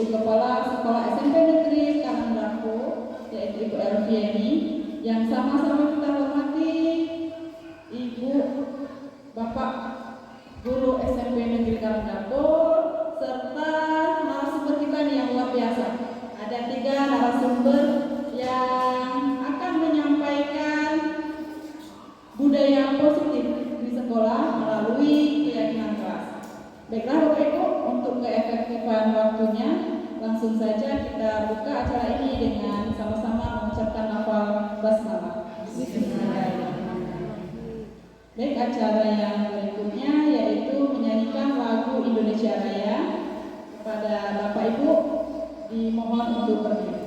Ibu Kepala Sekolah SMP Negeri Karangdapo, yaitu Ibu Elvieni, yang sama-sama kita hormati Ibu Bapak Guru SMP Negeri Karangdapo, serta narasumber kita yang luar biasa. Ada 3 narasumber yang akan menyampaikan budaya positif di sekolah melalui keyakinan kelas. Baiklah Bapak Ibu, untuk keefektifan waktunya, langsung saja kita buka acara ini dengan sama-sama mengucapkan lafal basmalah. Baik, acara yang berikutnya yaitu menyanyikan lagu Indonesia Raya. Kepada Bapak Ibu dimohon untuk berdiri.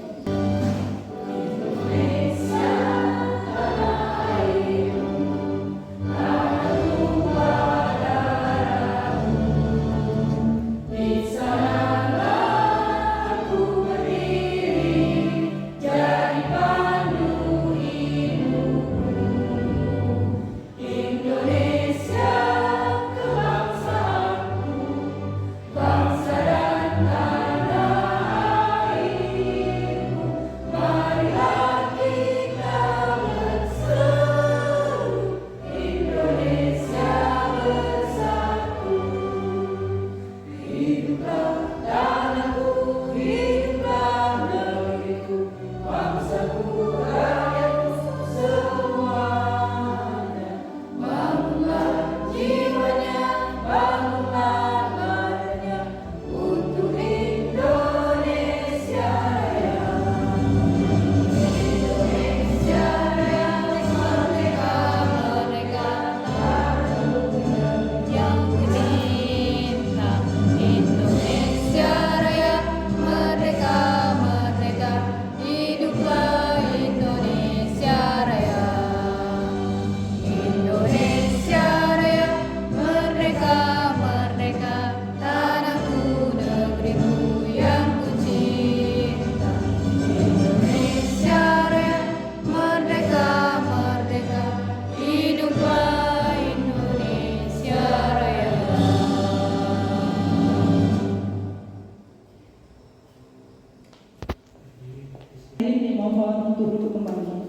Mohon untuk duduk kembali.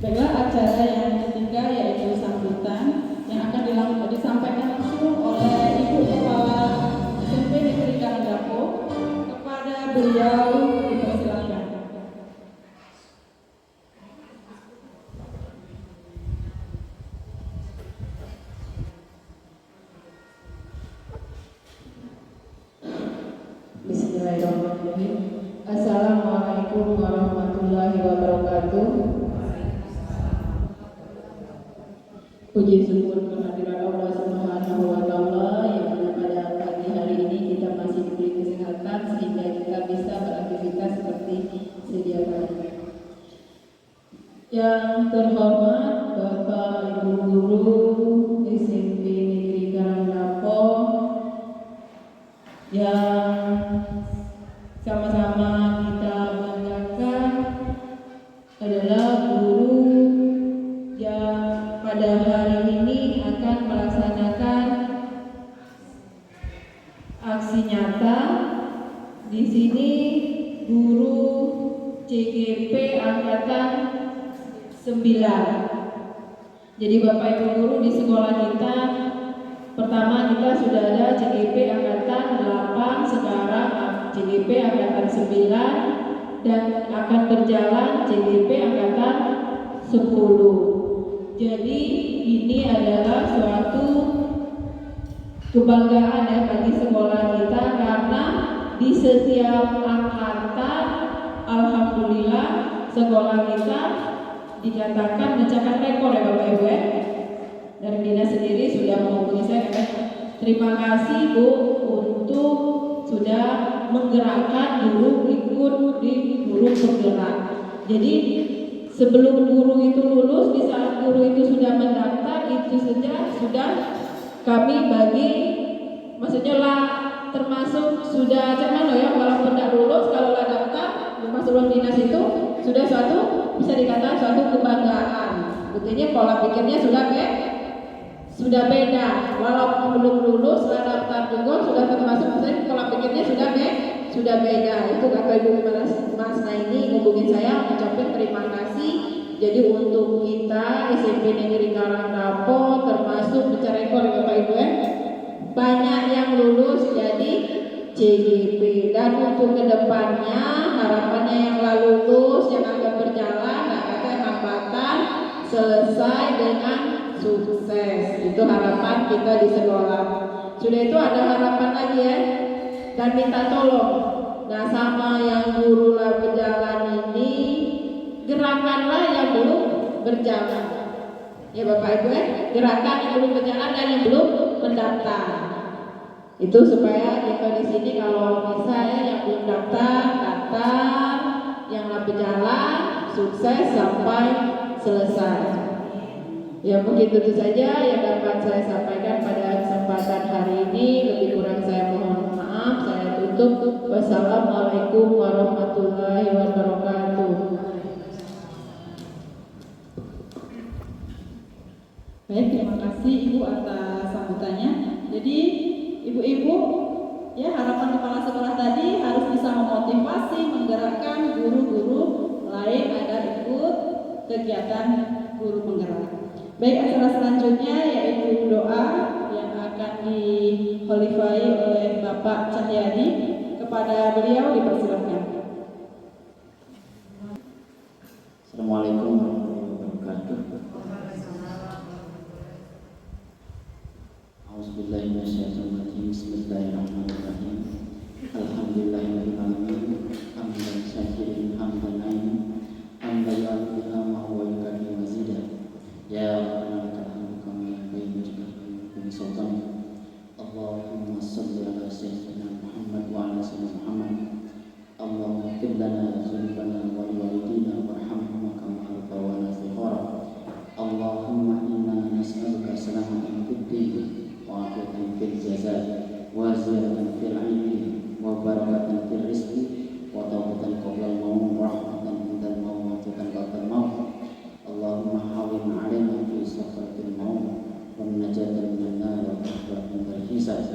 Baiklah, acara yang ketiga yaitu sambutan yang akan disampaikan langsung oleh Ibu Kepala SMP Negeri Karangdapo. Kepada beliau dipersilakan. Bismillahirrahmanirrahim. Assalamualaikum warahmatullahi wabarakatuh. Puji syukur kehadiran Allah Subhanahu wa Ta'ala yang mana pada pagi hari ini kita masih diberi kesehatan sehingga kita bisa beraktivitas seperti sedia kala. Yang terhormat Bapak Ibu Guru SMP Negeri Karangdapo yang sama-sama kita banggakan adalah guru yang pada hari ini akan melaksanakan aksi nyata. Di sini guru CGP angkatan 9. Jadi Bapak Ibu guru di sekolah kita, pertama kita sudah ada CGP angkatan 8, sekarang CGP angkatan 9 dan akan berjalan CGP angkatan 10. Jadi ini adalah suatu kebanggaan ya bagi sekolah kita, karena di setiap angkatan alhamdulillah sekolah kita dikatakan mencatat rekor ya Bapak Ibu ya. Dari dinas sendiri sudah menghubungi saya, terima kasih Bu untuk sudah menggerakkan guru ikut di guru bergerak. Jadi sebelum guru itu lulus, di saat guru itu sudah mendaftar, itu saja sudah kami bagi, maksudnya lah termasuk sudah cuman loh ya, walaupun tidak lulus kalau lah daftar masuk dinas itu sudah suatu bisa dikatakan suatu kebanggaan. Buktinya pola pikirnya sudah sudah beda, walaupun belum lulus daftar tunggu sudah termasuk misalnya pola pikirnya sudah beda. Itu kata Ibu Mas Naini ngubungin saya mengucapkan terima kasih. Jadi untuk kita SMP Negeri Karangdapo termasuk bicara ekor Bapak Ibu banyak yang lulus jadi CGP, dan untuk kedepannya harapannya yang lalu lulus yang akan berjalan nggak ada hambatan, selesai dengan sukses. Itu harapan kita di sekolah. Sudah itu ada harapan lagi ya, dan minta tolong. Nah sama yang guru lah berjalan ini, gerakanlah yang belum berjalan. Ya Bapak Ibu gerakan yang belum berjalan dan yang belum mendaftar. Itu supaya kita di sini kalau misalnya yang belum daftar, yang lah berjalan sukses sampai selesai. Ya mungkin itu saja yang dapat saya sampaikan pada kesempatan hari ini. Lebih kurang saya mohon maaf. Saya tutup. Wassalamualaikum warahmatullahi wabarakatuh. Baik, terima kasih Ibu atas sambutannya. Jadi Ibu-ibu, ya harapan kepala sekolah tadi harus bisa memotivasi, menggerakkan guru-guru lain agar ikut kegiatan guru penggerak. Baik, acara selanjutnya yaitu doa yang akan diholifai oleh Bapak Cahyadi. Kepada beliau dipersilakan. Assalamualaikum warahmatullahi wabarakatuh. A'udzubillahi minasyaitonir rajim. Bismillahirrahmanirrahim. Alhamdulillahirabbil alamin. Hamdan syakirin hamdan na'im. Hamdan ya'lamu ma huwa yukafi mazida. Ya Rabbana lakal hamdu kama yanbaghi li jalali sultanik. Allahumma shalli ala sayyidina Muhammad wa ala sayyidina Muhammad. Allahumma ighfir lana dzunubana wa liwalidina warhamhuma kama rabbayana shighara. Allahumma inna nas'aluka salamatan fid din wa afiyatan fil jazaa wa ziyadatan fil ilmi wa barakatan fil rizqi wa tawbatan qabla al-maut wa rahmatan indal maut wa tuqan ba'dal maut. Allahumma hawwin 'alaina fi sakratil maut wa najatan minan nar wa rahmatan minal hisab.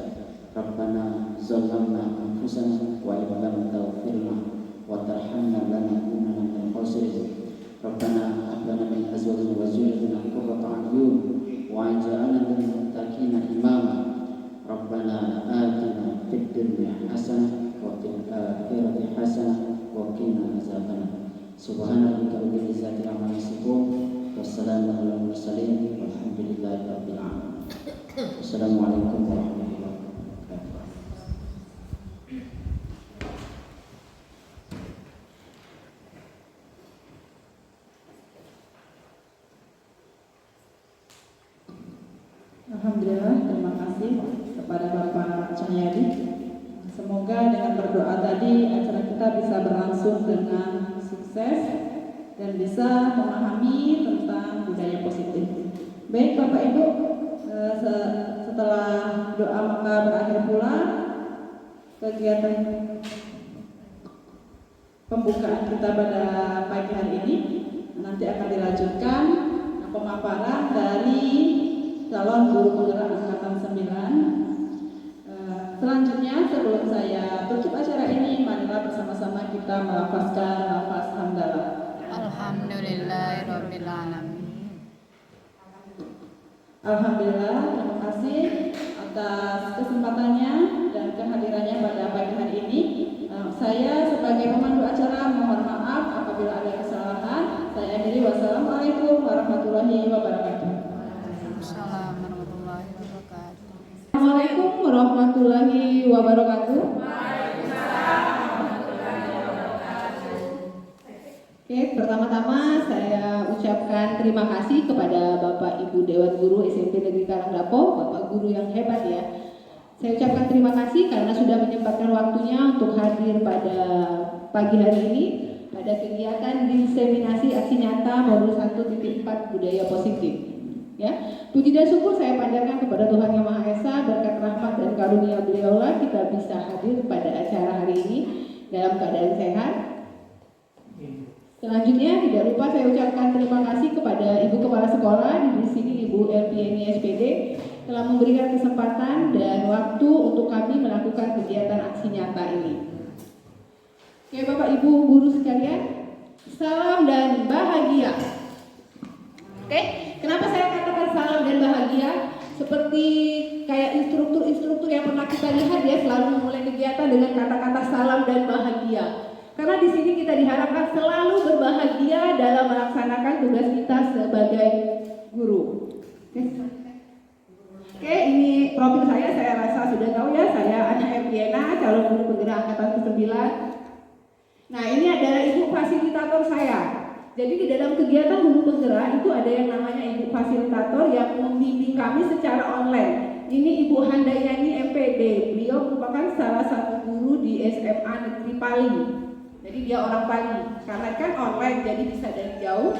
Rabbana zalamna anfusana wa in lam taghfir lana wa tarhamna lanakunanna minal khasirin. Rabbana hab lana min azwajina wa dhurriyyatina qurrata a'yun waj'alna lil muttaqina imama. Rabbana atina fid dunya hasanah wa fil akhirati hasanah wa qina azabannar. Subhanaka rabbil izzati amma yasifun. Wassalamu alal mursalin walhamdulillahi rabbil alamin. Assalamualaikum warahmatullahi wabarakatuh. Alhamdulillah, terima kasih kepada Bapak Cahyadi. Semoga dengan berdoa tadi acara kita bisa berlangsung dengan sukses dan bisa memahami tentang budaya positif. Baik Bapak Ibu, setelah doa maka berakhir pula kegiatan pembukaan kita pada pagi hari ini. Nanti akan dilanjutkan pemaparan dari calon guru penggerak angkatan 9. Selanjutnya sebelum saya tutup acara ini, marilah bersama-sama kita melafazkan lafaz hamdalah. Alhamdulillahirabbil alamin. Alhamdulillah, terima kasih atas kesempatannya dan kehadirannya pada pagi hari ini. Saya sebagai pemandu acara mohon maaf apabila ada kesalahan. Saya akhiri, wassalamualaikum warahmatullahi wabarakatuh. Assalamualaikum warahmatullahi wabarakatuh. Assalamualaikum warahmatullahi wabarakatuh. Oke, pertama-tama saya ucapkan terima kasih kepada Bapak Ibu Dewan Guru SMP Negeri Karangdapo, Bapak Guru yang hebat ya. Saya ucapkan terima kasih karena sudah menyempatkan waktunya untuk hadir pada pagi hari ini pada kegiatan diseminasi aksi nyata modul 1.4 budaya positif. Ya, puji dan syukur saya panjatkan kepada Tuhan Yang Maha Esa, berkat rahmat dan karunia beliaulah kita bisa hadir pada acara hari ini dalam keadaan sehat. Selanjutnya tidak lupa saya ucapkan terima kasih kepada Ibu Kepala Sekolah di sini Ibu Ibu Elvieni SPD telah memberikan kesempatan dan waktu untuk kami melakukan kegiatan aksi nyata ini. Oke, Bapak Ibu guru sekalian, salam dan bahagia. Oke, kenapa saya katakan salam dan bahagia? Seperti kayak instruktur-instruktur yang pernah kita lihat ya, selalu memulai kegiatan dengan kata-kata salam dan bahagia. Karena di sini kita diharapkan selalu berbahagia dalam melaksanakan tugas kita sebagai guru. Oke, ini profil saya rasa sudah tahu ya, saya Ana Erviena, calon guru penggerak angkatan ke-9. Nah, ini adalah ibu fasilitator saya. Jadi di dalam kegiatan guru penggerak itu ada yang namanya ibu fasilitator yang membimbing kami secara online. Ini Ibu Handayani MPD. Beliau merupakan salah satu guru di SMA Negeri Pali. Jadi dia orang Pali. Karena kan online jadi bisa dari jauh.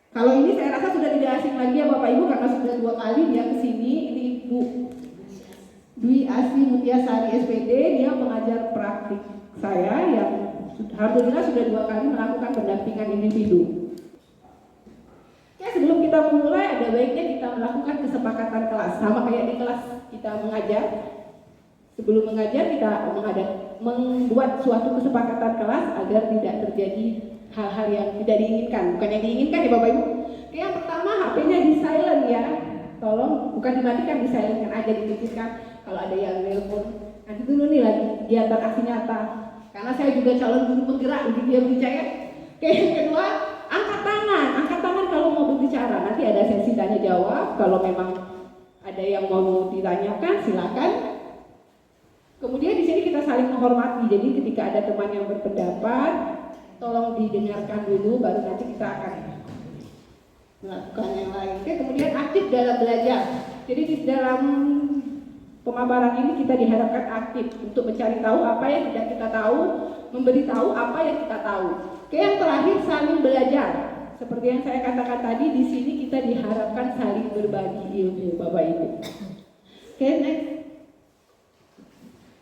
Kalau ini saya rasa sudah tidak asing lagi ya Bapak Ibu karena sudah 2 kali dia kesini. Ini Ibu Dwi Asih Mutiasari SPD. Dia mengajar praktik saya yang alhamdulillah sudah 2 kali melakukan pendampingan individu. Oke, sebelum kita memulai ada baiknya kita melakukan kesepakatan kelas. Sama kayak di kelas kita mengajar. Sebelum mengajar kita membuat suatu kesepakatan kelas agar tidak terjadi hal-hal yang tidak diinginkan. Bukan yang diinginkan ya Bapak Ibu. Oke, yang pertama HP-nya di silent ya. Tolong bukan dimatikan, di silent aja, dikecilkan. Kalau ada yang nelpon nanti dulu nih lagi kegiatan aksi nyata. Karena saya juga calon guru penggerak, begitu ya percaya. Oke, yang kedua, angkat tangan kalau mau berbicara. Nanti ada sesi tanya jawab. Kalau memang ada yang mau ditanyakan, silakan. Kemudian di sini kita saling menghormati. Jadi ketika ada teman yang berpendapat, tolong didengarkan dulu, baru nanti kita akan melakukan yang lain. Oke, kemudian aktif dalam belajar. Jadi di dalam pemaparan ini kita diharapkan aktif untuk mencari tahu apa yang tidak kita tahu, memberitahu apa yang kita tahu. Oke, yang terakhir saling belajar. Seperti yang saya katakan tadi, di sini kita diharapkan saling berbagi ilmu, Bapak Ibu. Oke, next.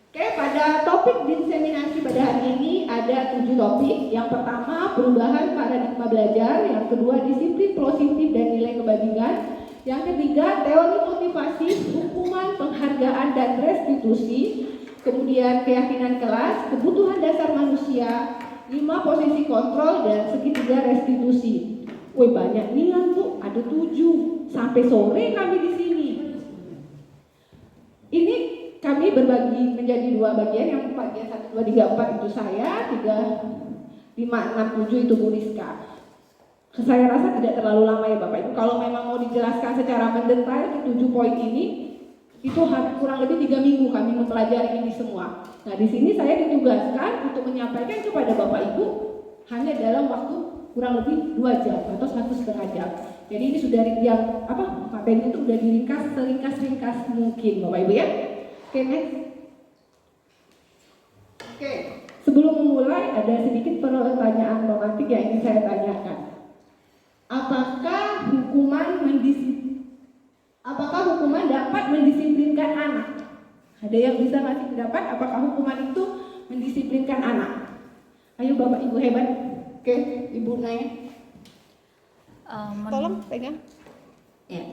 Oke, pada topik diseminasi pada hari ini ada 7 topik. Yang pertama, perubahan paradigma belajar. Yang kedua, disiplin positif dan nilai kebajikan. Yang ketiga, teori motivasi, hukuman, penghargaan, dan restitusi. Kemudian keyakinan kelas, kebutuhan dasar manusia, 5 posisi kontrol, dan segitiga restitusi. Wih, banyak nih Bu, ada 7. Sampai sore kami di sini. Ini kami berbagi menjadi 2 bagian. Yang bagian 1, 2, 3, 4 itu saya, 3, 5, 6, 7 itu Bu Rizka. Saya rasa tidak terlalu lama ya Bapak Ibu. Kalau memang mau dijelaskan secara mendetail ke 7 poin ini, itu kurang lebih 3 minggu kami mempelajari ini semua. Nah, di sini saya ditugaskan untuk menyampaikan kepada Bapak Ibu hanya dalam waktu kurang lebih 2 jam atau 1,5 jam. Jadi ini sudah yang materi itu sudah diringkas seringkas mungkin Bapak Ibu ya. Oke, next. Oke, sebelum memulai ada sedikit pertanyaan romantik yang ingin saya tanyakan. Apakah hukuman dapat mendisiplinkan anak? Ada yang bisa ngasih pendapat apakah hukuman itu mendisiplinkan anak? Ayo Bapak Ibu hebat. Oke, Ibu Naya. Tolong pegang. Ya.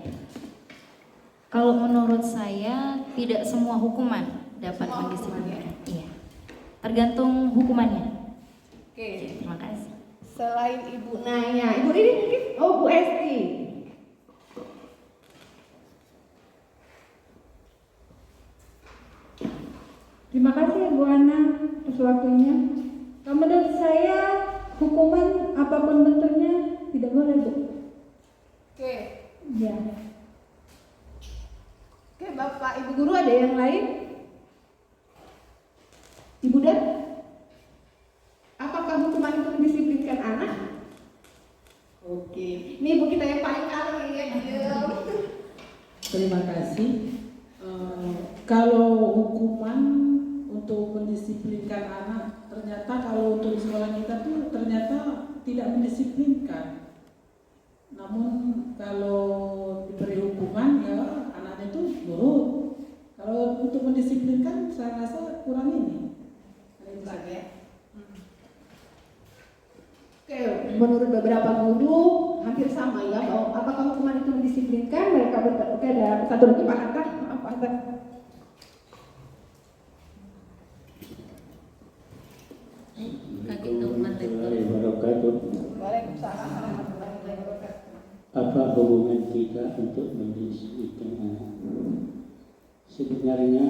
Kalau menurut saya tidak semua hukuman dapat mendisiplinkan. Iya. Tergantung hukumannya. Oke. Terima kasih. Selain Ibu Naya, Ibu ini mungkin, Bu Esti. Terima kasih Bu Ana atas waktunya. Menurut saya hukuman apapun bentuknya tidak boleh Bu. Oke. Ya. Oke, Bapak Ibu guru ada yang lain? Ibu Dan? Apakah hukuman itu mendisiplinkan anak? Oke, ini ibu kita yang paling kalah ya. Terima kasih. Kalau hukuman untuk mendisiplinkan anak, ternyata kalau untuk sekolah kita tuh ternyata tidak mendisiplinkan. Namun kalau diberi hukuman ya anaknya tuh nurut. Kalau untuk mendisiplinkan saya rasa kurang ini. Oke, menurut beberapa guru hampir sama ya, bahwa apakah hukuman itu mendisiplinkan mereka oke, ada satu lagi Pak Hatta, maaf Pak Hatta. Waalaikumsalam warahmatullahi wabarakatuh. Apa hubungan kita untuk mendisiplinkan anak? Sebenarnya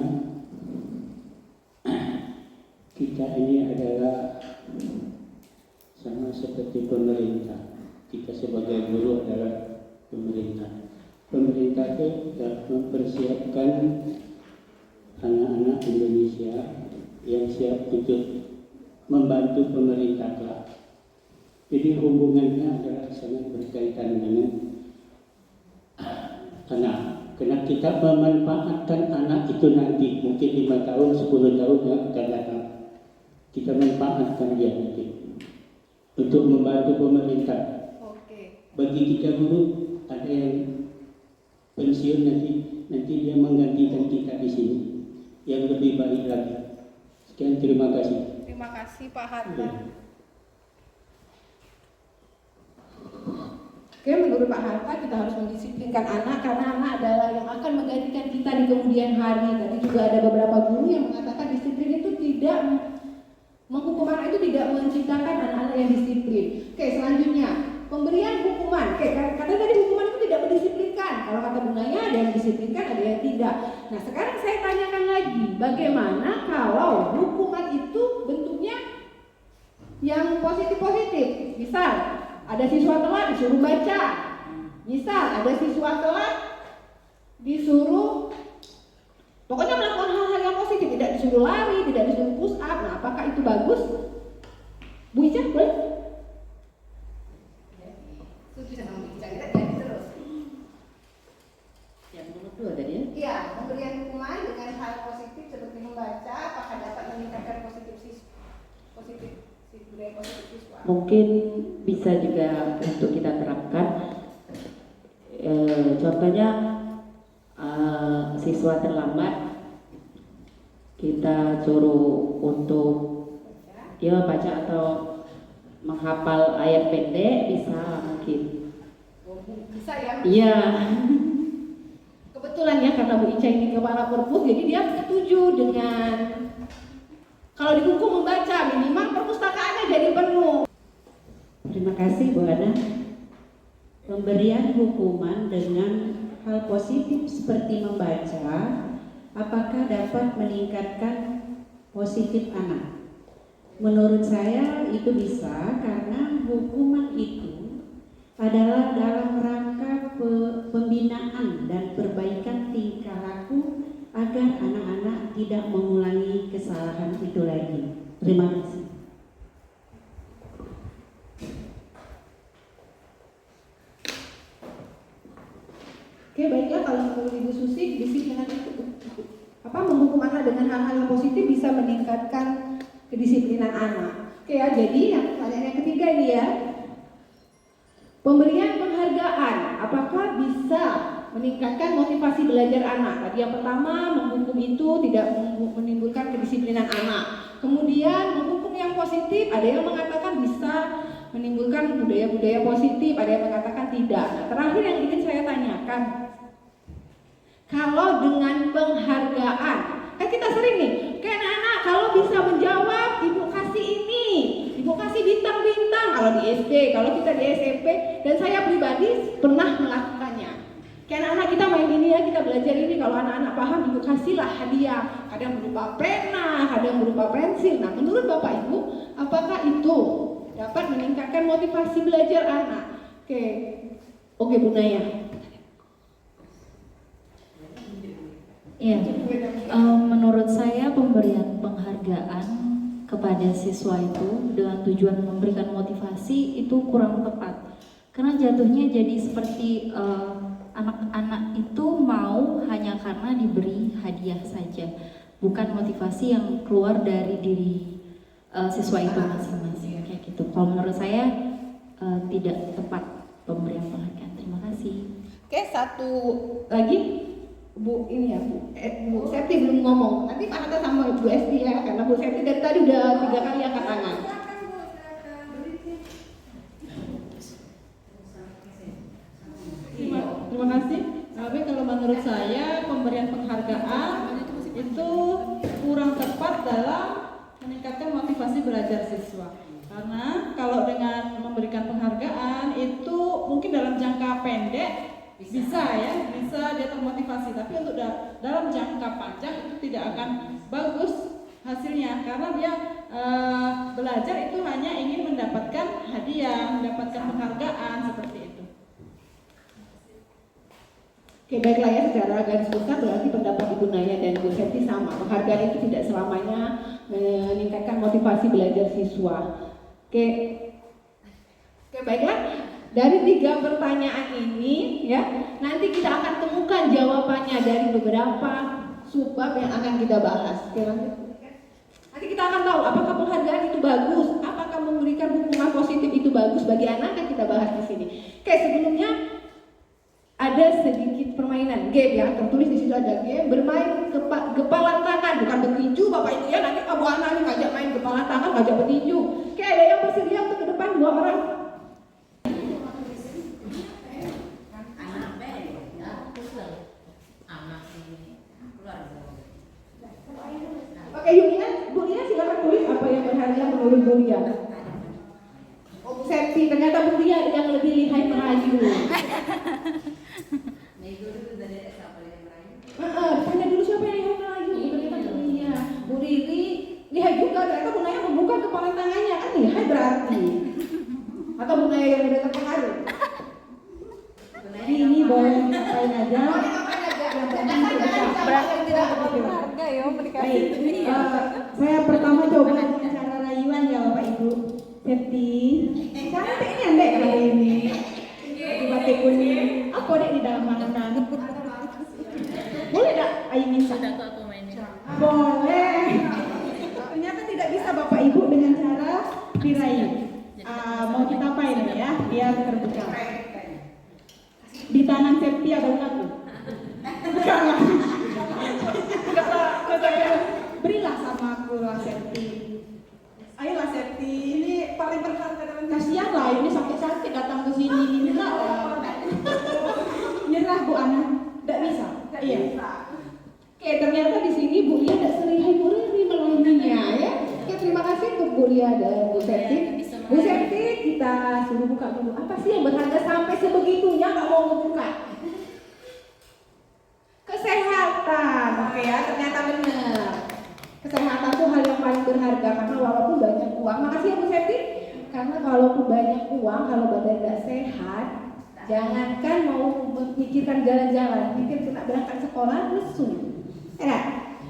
kita ini adalah sama seperti pemerintah. Kita sebagai guru adalah pemerintah. Pemerintah itu sudah mempersiapkan anak-anak Indonesia yang siap untuk membantu pemerintah kelak. Jadi hubungannya adalah sangat berkaitan dengan anak. Karena kita memanfaatkan anak itu nanti, mungkin 5 tahun, 10 tahun yang akan datang. Kita manfaatkan dia nanti untuk membantu pemerintah. Bagi kita guru, ada yang pensiun nanti dia menggantikan kita di sini yang lebih baik lagi. Sekian, terima kasih. Terima kasih Pak Hatta. Oke, menurut Pak Hatta kita harus mendisiplinkan anak karena anak adalah yang akan menggantikan kita di kemudian hari. Tadi juga ada beberapa guru yang mengatakan disiplin itu tidak menghukum anak, itu tidak menciptakan anak-anak yang disiplin. Oke, selanjutnya pemberian hukuman. Oke, karena tadi hukuman itu tidak mendisiplinkan. Kalau kata Bunaya ada yang mendisiplinkan, ada yang tidak. Nah, sekarang saya tanyakan lagi, bagaimana kalau hukuman itu bentuknya yang positif-positif? Misal, ada siswa telat disuruh baca. Misal, ada siswa telat disuruh pokoknya melakukan hal-hal yang positif, tidak disuruh lari, tidak disuruh push up. Nah, apakah itu bagus? Bu Ica, boleh? Yang nomor 2 tadi ya? Iya, pemberian hukuman dengan hal positif seperti membaca, apakah dapat meningkatkan budaya positif siswa? Mungkin bisa juga untuk kita terapkan. Contohnya siswa terlambat, kita suruh untuk dia baca atau menghafal ayat pendek, bisa mungkin. Bisa ya? Iya. Kebetulan ya, karena Bu Ica ini kepala perpus, jadi dia setuju dengan kalau dihukum membaca, minimal perpustakaannya jadi penuh. Terima kasih Bu Ana. Pemberian hukuman dengan hal positif seperti membaca, apakah dapat meningkatkan positif anak? Menurut saya itu bisa, karena hukuman itu adalah dalam rangka pembinaan dan perbaikan tingkah laku agar anak-anak tidak mengulangi kesalahan itu lagi. Terima kasih. Oke, baiklah, kalau menurut Ibu Susi, disiplinan itu menghukum anak dengan hal-hal yang positif bisa meningkatkan kedisiplinan anak. Oke ya, jadi pertanyaan yang ketiga ini ya, pemberian penghargaan apakah bisa meningkatkan motivasi belajar anak? Tadi yang pertama, menghukum itu tidak menimbulkan kedisiplinan anak. Kemudian menghukum yang positif, ada yang mengatakan bisa menimbulkan budaya-budaya positif, ada yang mengatakan tidak. Nah, terakhir yang ingin saya tanyakan, kalau dengan penghargaan, kan kita sering nih, kayak anak-anak kalau bisa menjawab, ibu kasih ini, ibu kasih bintang-bintang. Kalau di SD, kalau kita di SMP, dan saya pribadi pernah melakukannya. Kayak anak-anak kita main ini ya, kita belajar ini, kalau anak-anak paham, ibu kasihlah hadiah. Kadang berupa pena, kadang berupa pensil. Nah, menurut Bapak Ibu, apakah itu dapat meningkatkan motivasi belajar anak? Oke Bu Naya. Ya, menurut saya pemberian penghargaan kepada siswa itu dengan tujuan memberikan motivasi itu kurang tepat, karena jatuhnya jadi seperti anak-anak itu mau hanya karena diberi hadiah saja, bukan motivasi yang keluar dari diri siswa itu masing-masing, kayak gitu. Kalau menurut saya tidak tepat pemberian penghargaan. Terima kasih. Oke, satu lagi. Bu ini ya, Bu Septi belum ngomong. Nanti Pak Hatta sama Bu Esti ya, karena Bu Septi dari tadi udah 3 kali angkat tangan. dalam meningkatkan motivasi belajar siswa. Karena kalau dengan memberikan penghargaan itu mungkin dalam jangka pendek bisa dia termotivasi, tapi untuk dalam jangka panjang itu tidak akan bagus hasilnya, karena dia belajar itu hanya ingin mendapatkan hadiah, mendapatkan penghargaan seperti itu. Oke, baiklah ya, secara garis besar berarti pendapat Ibu Naya dan Bu Septi sama. Penghargaan itu tidak selamanya meningkatkan motivasi belajar siswa. Oke, baiklah. Dari 3 pertanyaan ini ya, nanti kita akan temukan jawabannya dari beberapa subbab yang akan kita bahas. Oke, lanjut. Nanti kita akan tahu apakah penghargaan itu bagus, apakah memberikan hukuman positif itu bagus bagi anak, akan kita bahas di sini. Oke, sebelumnya ada sedikit permainan game ya, tertulis di situ ada game bermain gepalan tangan, bukan bertinju Bapak Ibu ya, nanti Abu Ana nih ngajak main gepalan tangan, ngajak bertinju. Oke, ada yang bersedia untuk ke depan 2 orang? Oke, Bu Lia silakan tulis apa yang berharga menurut Bu Lia. Oh, Bu Septi, ternyata Bu Lia yang lebih lihai merayu. Tanya dulu siapa yang lihai merayu. Ternyata Bu Lia. Bu Riri lihai juga, ternyata Bu Naya membuka kepala tangannya, kan lihai berarti. Atau Bu Naya yang udah terpengaruh. Ini boleh ngapain aja. Berarti tidak berharga ya dikasih. Saya pertama coba dengan cara rayuan ya Bapak Ibu. Septi, cantik ini Dek hari ini. Batik kuning. Apa Dek di dalam makanan? Boleh tak Ayu minta? Boleh. Ternyata tidak bisa Bapak Ibu dengan cara dirayu. Mau kita apain ya biar terbuka. Di tangan Septi ada satu. Berilah sama aku lah Septi. Ayolah Septi, ini paling berharga dalam kasihan lah, ini sakit-sakit datang ke sini. Nyerah Bu Ana, tidak bisa. Iya. Oke, ternyata di sini Bu Lia tidak selihai Bu Riri melayaninya ya. Oke, terima kasih untuk Bu Lia dan Bu Septi. Bu Septi, kita suruh buka dulu. Apa sih yang berharga sampai sebegitunya nggak mau ngebuka? Kesehatan, oke ya, ternyata benar. Kesehatan itu hal yang paling berharga karena walaupun banyak uang, makasih ya Bu Septi. Karena walaupun banyak uang, kalau badan tidak sehat, jangankan mau memikirkan jalan-jalan, mikir kena berangkat sekolah, lesu. Enak,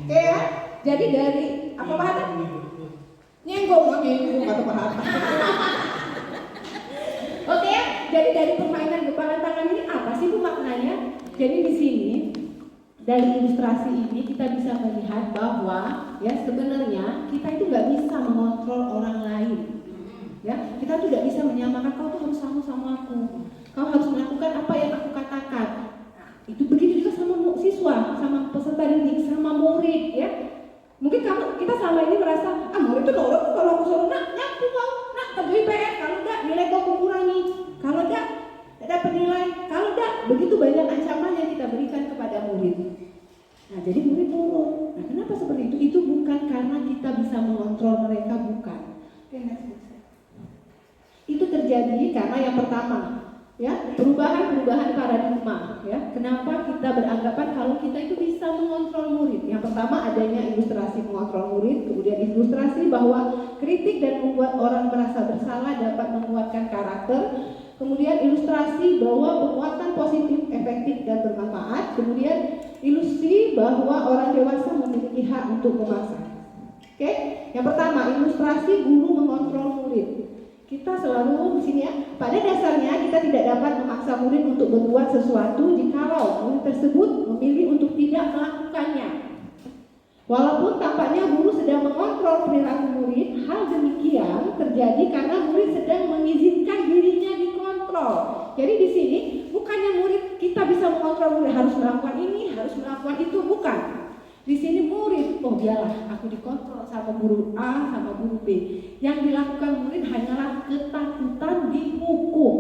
oke ya. Jadi dari apa Pak Hatta? Nyenggong atau Pak Hatta. Oke ya. Jadi dari permainan gepalan tangan ini apa sih Bu maknanya? Jadi di sini dari ilustrasi ini kita bisa melihat bahwa ya sebenarnya kita itu nggak bisa mengontrol orang lain. Ya, kita tuh tidak bisa menyamakan kau tuh harus sama aku. Kau harus melakukan apa yang aku katakan. Nah, itu begitu juga sama siswa, sama peserta didik, sama murid ya. Mungkin kita selama ini merasa murid itu nurut kalau aku suruh nyapu kau, kerjain PR, kalau enggak nilai kau kurangi, kalau enggak dapat nilai, kalau enggak begitu banyak ancaman yang kita berikan kepada murid. Nah, jadi murid nurut. Nah, kenapa seperti itu? Itu bukan karena kita bisa mengontrol mereka, bukan. Oke, next. Itu terjadi karena yang pertama, ya, perubahan paradigma, ya. Kenapa kita beranggapan kalau kita itu bisa mengontrol murid? Yang pertama adanya ilustrasi mengontrol murid, kemudian ilustrasi bahwa kritik dan membuat orang merasa bersalah dapat menguatkan karakter. Kemudian ilustrasi bahwa penguatan positif, efektif dan bermanfaat. Kemudian ilusi bahwa orang dewasa memiliki hak untuk memaksa. Oke, yang pertama ilustrasi guru mengontrol murid. Kita selalu di sini ya. Pada dasarnya kita tidak dapat memaksa murid untuk berbuat sesuatu jikalau murid tersebut memilih untuk tidak melakukannya. Walaupun tampaknya guru sedang mengontrol perilaku murid, hal demikian terjadi karena murid sedang mengizinkan dirinya dikontrol. Jadi di sini bukannya murid kita bisa mengontrol murid harus melakukan ini, harus melakukan itu, bukan. Di sini murid, biarlah aku dikontrol sama guru A, sama guru B. Yang dilakukan murid hanyalah ketakutan dihukum.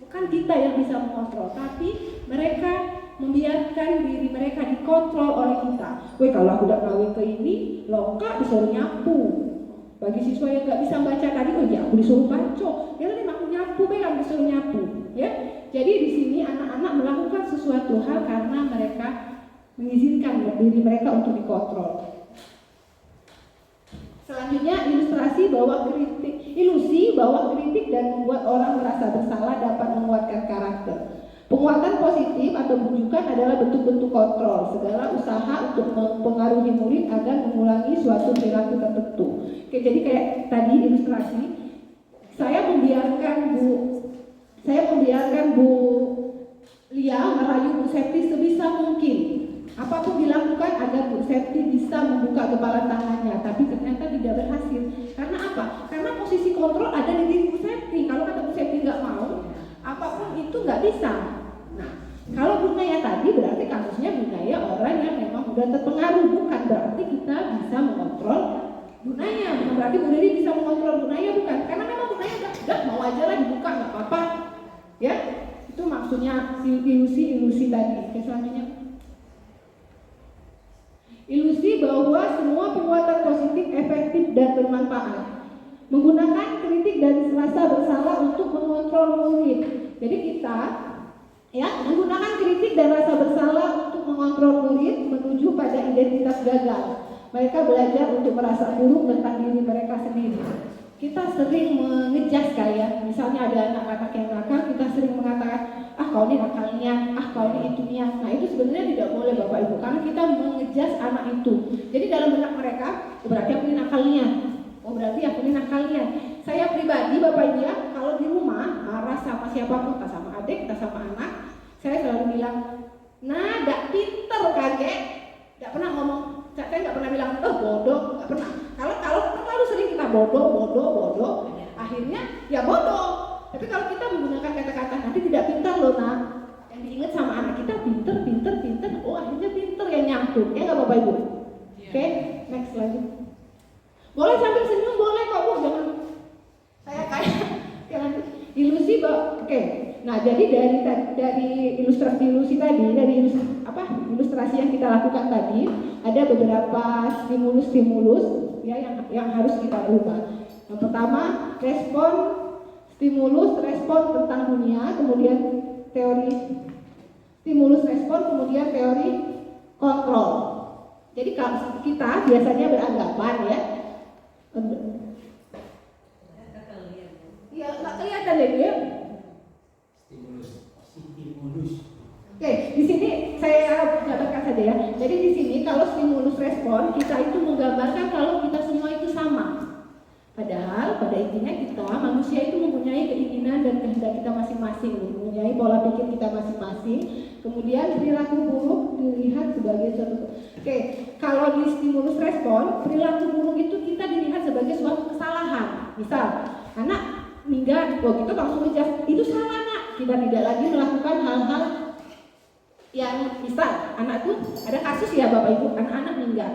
Bukan kita yang bisa mengontrol, tapi mereka membiarkan diri mereka dikontrol oleh kita. Weh, kalau aku udah kawin ke ini, lo kak disuruh nyapu. Bagi siswa yang nggak bisa baca tadi, oh ya aku disuruh baca. Ya tadi aku nyapu, kamu disuruh nyapu. Ya, jadi di sini anak-anak melakukan sesuatu hal karena mereka mengizinkan diri mereka untuk dikontrol. Selanjutnya ilusi bahwa kritik dan membuat orang merasa bersalah dapat menguatkan karakter. Penguatan positif atau bujukan adalah bentuk-bentuk kontrol, segala usaha untuk mempengaruhi murid agar mengulangi suatu perilaku tertentu. Oke, jadi kayak tadi ilustrasi, saya membiarkan Bu Lia merayu Bu Septi sebisa mungkin. Apapun dilakukan agar Bu Septi bisa membuka kepala tangannya, tapi ternyata tidak berhasil. Karena apa? Karena posisi kontrol ada di diri Bu Septi. Kalau kata Bu Septi nggak mau, apapun itu nggak bisa. Nah, kalau Bu Naya tadi berarti kasusnya Bu Naya orang yang memang sudah terpengaruh, bukan berarti kita bisa mengontrol Bu Naya. Bukan berarti Bu Dedi bisa mengontrol Bu Naya, bukan. Karena memang Bu Naya udah mau aja lah dibuka, nggak apa-apa. Ya, itu maksudnya ilusi tadi. Oke, selanjutnya. Ilusi bahwa semua penguatan positif efektif dan bermanfaat. Menggunakan kritik dan rasa bersalah untuk mengontrol murid. Jadi kita menggunakan kritik dan rasa bersalah untuk mengontrol murid menuju pada identitas gagal. Mereka belajar untuk merasa buruk tentang diri mereka sendiri. Kita sering mengejas kayak, misalnya ada anak-anak yang nakal, kita sering mengatakan, kau ini nakalnya, kau ini itunya. Nah itu sebenarnya tidak boleh Bapak Ibu, karena kita mengejas anak itu. Jadi dalam benak mereka, berarti aku ini nakalnya, berarti aku ini nakalnya. Saya pribadi Bapak Ibu ya, kalau di rumah marah sama siapapun, entah sama adik, entah sama anak, saya selalu bilang, nah, dak pinter kaget, tidak pernah ngomong. Saya nggak pernah bilang, bodoh, nggak pernah. Kalau terlalu sering kita bodoh, akhirnya ya bodoh. Tapi kalau kita menggunakan kata-kata nanti tidak pintar loh nak, yang diingat sama anak kita pinter, akhirnya pinter yang nyangkut, ya nggak Bapak Ibu? Oke, next lagi. Boleh sambil senyum, boleh kok Bu, jangan saya kayak ilusi oke. Nah jadi dari ilustrasi tadi, dari ilustrasi yang kita lakukan tadi, ada beberapa stimulus ya yang harus kita ubah. Yang pertama, stimulus respon tentang dunia, kemudian teori stimulus respon, kemudian teori kontrol. Jadi kita biasanya beranggapan ya, nggak kelihatan deh ya. Oke, di sini saya gambarkan saja ya. Jadi di sini kalau stimulus respon kita itu menggambarkan kalau kita semua itu sama. Padahal pada intinya kita manusia itu mempunyai keinginan dan kehendak kita masing-masing, mempunyai pola pikir kita masing-masing. Kemudian perilaku buruk dilihat sebagai suatu. Oke, kalau di stimulus respon, perilaku buruk itu kita dilihat sebagai suatu kesalahan. Misal, anak minggat, kita langsung ngejudge, itu salah nak. Kita tidak lagi melakukan hal-hal yang misal anak tuh ada kasus ya Bapak Ibu, anak-anak minggat.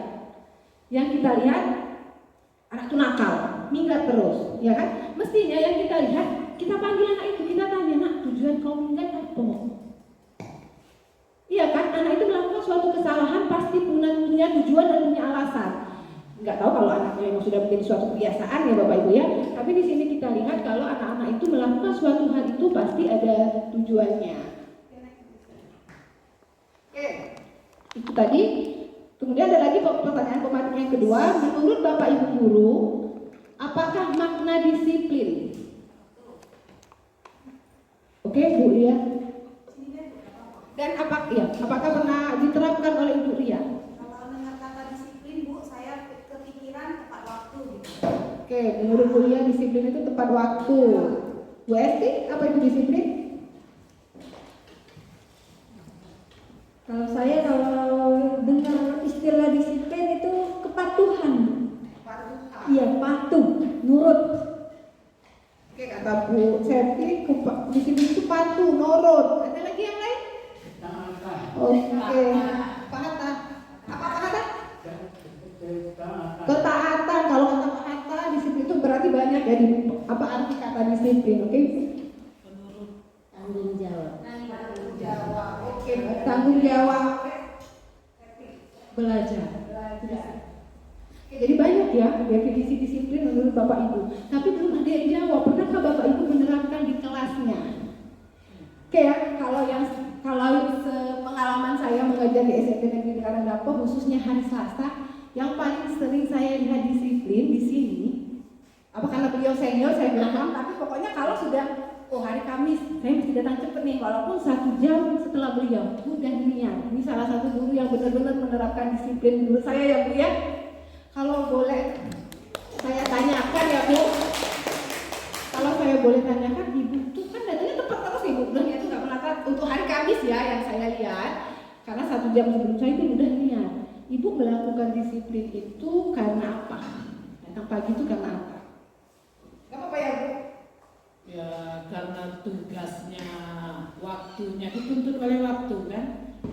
Yang kita lihat anak tuh nakal, minggat terus, ya kan? Mestinya yang kita lihat, kita panggil anak itu, kita tanya, nak tujuan kau minggat apa? Iya kan? Anak itu melakukan suatu kesalahan pasti punya tujuan dan punya alasan. Nggak tahu kalau anaknya memang sudah menjadi suatu kebiasaan ya Bapak Ibu ya. Tapi di sini kita lihat kalau anak-anak itu melakukan suatu hal itu pasti ada tujuannya. Oke, itu tadi. Kemudian ada lagi pertanyaan pematik yang kedua. Menurut Bapak Ibu guru, apakah makna disiplin? Oke Bu Ria. Dan apakah pernah diterapkan oleh Ibu Ria? Kalau dengar kata disiplin Bu, saya kepikiran tepat waktu gitu. Oke, menurut Bu Ria disiplin itu tepat waktu. Bu Esti, apa itu disiplin? Kalau saya dengar istilah disiplin itu kepatuhan. Iya, patuh, nurut. Oke, kata Bu Septi, disiplin itu patuh, nurut. Ada lagi yang lain? Oke, Pak Hatta. Apa Pak Hatta? Ketaatan. Kalau kata Pak Hatta, disiplin itu berarti banyak ya. Apa arti kata disiplin? Oke? Tanggung jawab. Oke, tanggung jawab belajar. Oke, jadi banyak ya definisi disiplin menurut Bapak Ibu. Tapi belum ada yang jawab. Pernahkah Bapak Ibu menerapkan di kelasnya? Oke ya, kalau pengalaman saya mengajar di SMP Negeri Karangdapo, khususnya hari Selasa, yang paling sering saya lihat disiplin di sini. Apa karena beliau senior saya bilang, tapi pokoknya kalau sudah hari Kamis saya mesti datang cepet nih, walaupun 1 jam setelah beliau, udah niat. Ini salah satu guru yang benar-benar menerapkan disiplin menurut saya ya Bu ya. Kalau boleh saya tanyakan ya Bu, kalau saya boleh tanyakan, Ibu tuh kan datangnya tepat terus Ibu, bilangnya itu nggak pernah telat untuk hari Kamis ya yang saya lihat, karena 1 jam sebelum saya itu udah niat. Ibu melakukan disiplin itu karena apa? Datang pagi itu karena apa? Gak apa-apa ya Bu? Ya karena tugasnya, waktunya dituntut oleh waktu kan.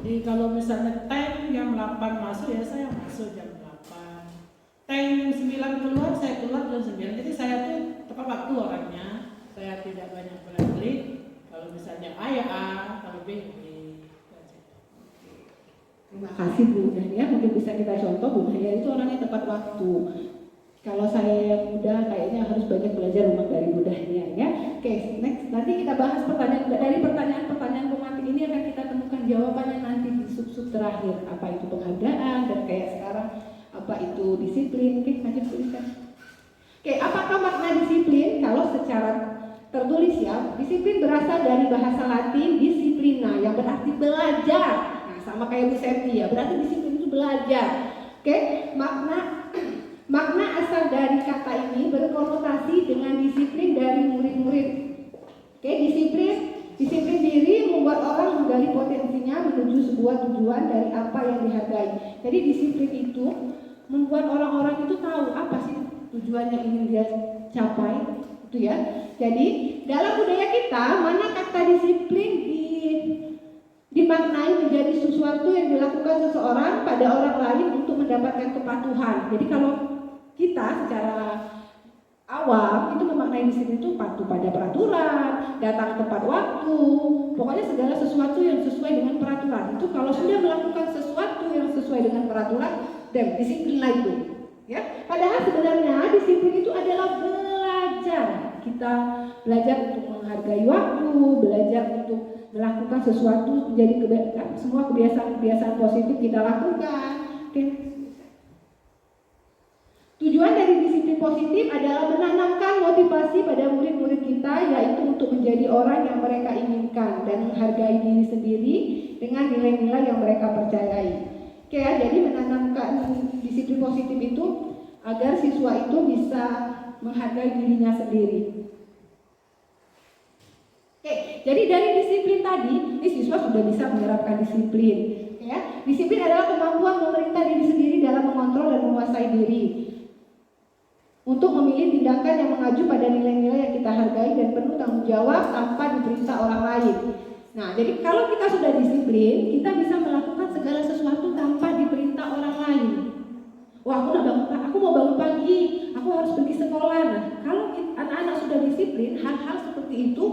Jadi kalau misalnya time jam 8 masuk ya saya masuk jam 8. Time 9 keluar saya keluar jam 9. Jadi saya tuh tepat waktu orangnya. Saya tidak banyak berkelit. Kalau misalnya A ya A, kalau B B. Terima kasih Bu Dahlia, mungkin bisa kita contoh Bu Dahlia itu orangnya tepat waktu. Kalau saya yang muda kayaknya harus banyak belajar memang dari Bu Dahlia ya. Oke, next. Nanti kita bahas pertanyaan pematik ini akan kita temukan jawabannya nanti di sub-sub terakhir. Apa itu penghargaan dan kayak sekarang apa itu disiplin. Oke, lanjut Bu Lisa. Oke, apakah makna disiplin? Kalau secara tertulis ya, disiplin berasal dari bahasa Latin disiplina yang berarti belajar. Nah, sama kayak Bu Septi ya, berarti disiplin itu belajar. Oke, makna asal dari kata ini berkonotasi dengan disiplin dari murid-murid. Oke, disiplin diri membuat orang menggali potensinya menuju sebuah tujuan dari apa yang dihargai. Jadi disiplin itu membuat orang-orang itu tahu apa sih tujuan yang ingin dia capai, itu ya. Jadi dalam budaya kita, mana kata disiplin dimaknai menjadi sesuatu yang dilakukan seseorang pada orang lain untuk mendapatkan kepatuhan. Jadi kalau kita secara awam itu memaknai disiplin itu patuh pada peraturan, datang tepat waktu, pokoknya segala sesuatu yang sesuai dengan peraturan. Itu kalau sudah melakukan sesuatu yang sesuai dengan peraturan, dan disiplinlah itu. Ya, padahal sebenarnya disiplin itu adalah belajar. Kita belajar untuk menghargai waktu, belajar untuk melakukan sesuatu menjadi semua kebiasaan positif kita lakukan. Oke. Tujuan dari disiplin positif adalah menanamkan motivasi pada murid-murid kita, yaitu untuk menjadi orang yang mereka inginkan dan menghargai diri sendiri dengan nilai-nilai yang mereka percayai. Oke ya, jadi menanamkan disiplin positif itu agar siswa itu bisa menghargai dirinya sendiri. Oke, jadi dari disiplin tadi, ini siswa sudah bisa menerapkan disiplin. Ya, disiplin adalah kemampuan memerintah diri sendiri dalam mengontrol dan menguasai diri, untuk memilih tindakan yang mengacu pada nilai-nilai yang kita hargai dan penuh tanggung jawab tanpa diperintah orang lain. Nah, jadi kalau kita sudah disiplin, kita bisa melakukan segala sesuatu tanpa diperintah orang lain. Wah, aku mau bangun pagi, aku harus pergi sekolah. Nah, kalau anak-anak sudah disiplin, hal-hal seperti itu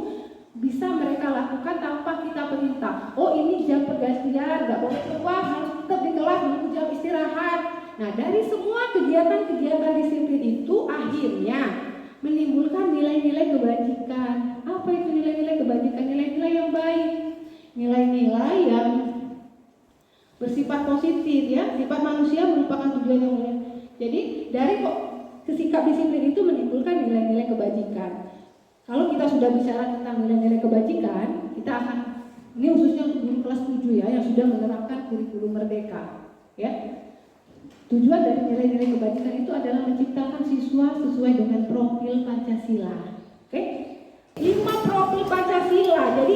bisa mereka lakukan tanpa kita perintah. Oh, ini jam pergantian, nggak boleh keluar, harus tetap di kelas, menunggu jam istirahat. Nah, dari semua kegiatan-kegiatan disiplin itu akhirnya menimbulkan nilai-nilai kebajikan. Apa itu nilai-nilai kebajikan? Nilai-nilai yang baik, nilai-nilai yang bersifat positif ya. Sifat manusia merupakan tujuan yang mulia. Jadi dari sikap disiplin itu menimbulkan nilai-nilai kebajikan. Kalau kita sudah bicara tentang nilai-nilai kebajikan, kita akan, ini khususnya untuk guru kelas 7 ya, yang sudah menerapkan kurikulum merdeka ya. Tujuan dari nilai-nilai kebajikan itu adalah menciptakan siswa sesuai dengan profil Pancasila. Oke? 5 profil Pancasila. Jadi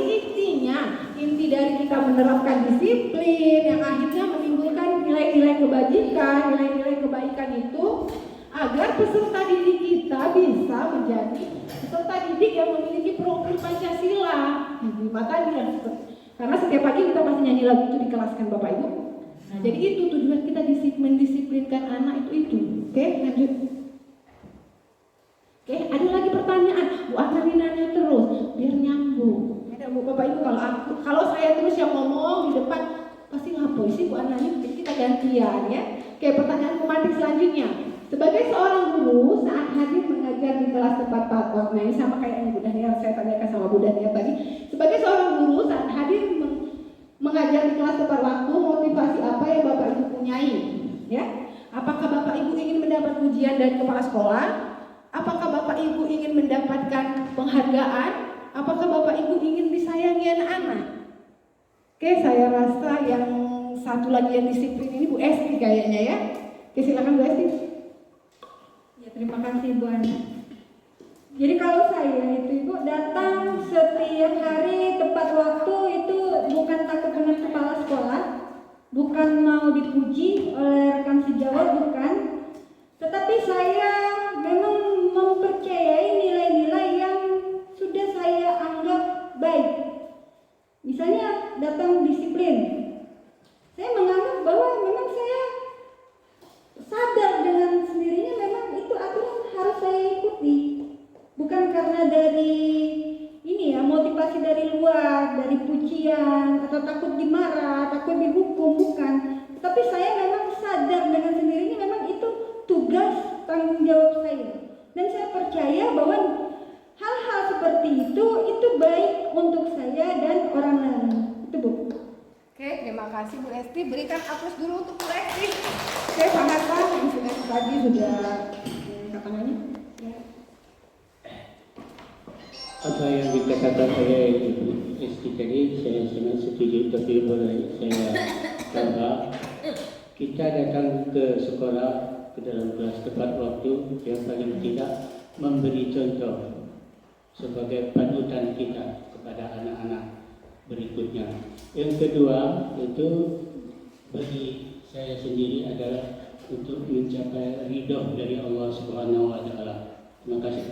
inti dari kita menerapkan disiplin yang akhirnya menimbulkan nilai-nilai kebajikan, nilai-nilai kebaikan itu agar peserta didik kita bisa menjadi peserta didik yang memiliki profil Pancasila. Karena setiap pagi kita pasti nyanyi lagu itu di kelas kan Bapak Ibu. Nah, jadi itu tujuan kita mendisiplinkan anak itu. Oke, lanjut. Oke, ada lagi pertanyaan. Bu Amani nanya terus, biar nyambung. Ada Bu Bapak Ibu, kalau saya terus yang ngomong di depan, pasti ngapoi sih Bu Anani, jadi kita gantian ya. Oke, pertanyaan pematik selanjutnya. Sebagai seorang guru saat hadir mengajar di kelas tempat waktu, nah ini sama kayak yang Bu Dania, saya tanyakan sama Bu Dania tadi. Sebagai seorang guru saat hadir mengajar di kelas tepat waktu, motivasi apa yang Bapak Ibu punyai? Ya, apakah Bapak Ibu ingin mendapat pujian dari kepala sekolah? Apakah Bapak Ibu ingin mendapatkan penghargaan? Apakah Bapak Ibu ingin disayangi anak-anak? Oke, saya rasa yang satu lagi yang disiplin ini Bu Esti kayaknya ya. Oke, silakan Bu Esti. Ya, terima kasih Bu Ana. Jadi kalau saya itu Ibu datang setiap hari tepat waktu itu bukan takut dengan kepala sekolah, bukan mau dipuji oleh rekan sejawat, bukan. Tetapi saya memang mempercayai nilai-nilai yang sudah saya anggap baik. Misalnya datang disiplin. Saya menganggap bahwa memang saya sadar dengan sendirinya memang itu aturan harus saya ikuti. Bukan karena dari ini ya, motivasi dari luar, dari pujian, atau takut dimarah, takut dihukum, bukan. Tapi saya memang sadar dengan sendirinya memang itu tugas tanggung jawab saya. Dan saya percaya bahwa hal-hal seperti itu baik untuk saya dan orang lain. Itu Bu. Oke, terima kasih Bu Esti. Berikan aplaus dulu untuk Bu Esti. Oke, Pak Hatta yang tadi sudah katanya. Apa yang dikatakan oleh Ibu Esti tadi saya sangat setuju, tapi boleh saya tambah. Kita datang ke sekolah, ke dalam kelas tepat waktu, yang paling tidak memberi contoh sebagai panutan kita kepada anak-anak berikutnya. Yang kedua itu bagi saya sendiri adalah untuk mencapai ridho dari Allah Subhanahu wa Ta'ala. Terima kasih.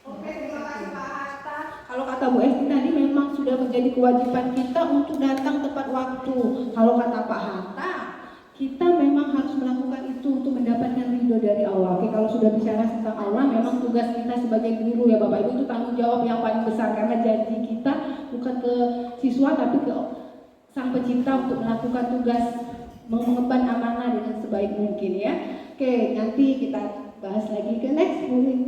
Oke, terima kasih Pak Hatta. Kalau kata Bu Esti tadi memang sudah menjadi kewajiban kita untuk datang tepat waktu. Kalau kata Pak Hatta, kita memang harus melakukan itu untuk mendapatkan ridho dari Allah. Oke, kalau sudah bicara tentang Allah, memang tugas kita sebagai guru ya Bapak Ibu itu tanggung jawab yang paling besar, karena janji kita bukan ke siswa tapi ke Sang Pencipta untuk melakukan tugas mengemban amanah dengan sebaik mungkin ya. Oke, nanti kita bahas lagi ke next mungkin.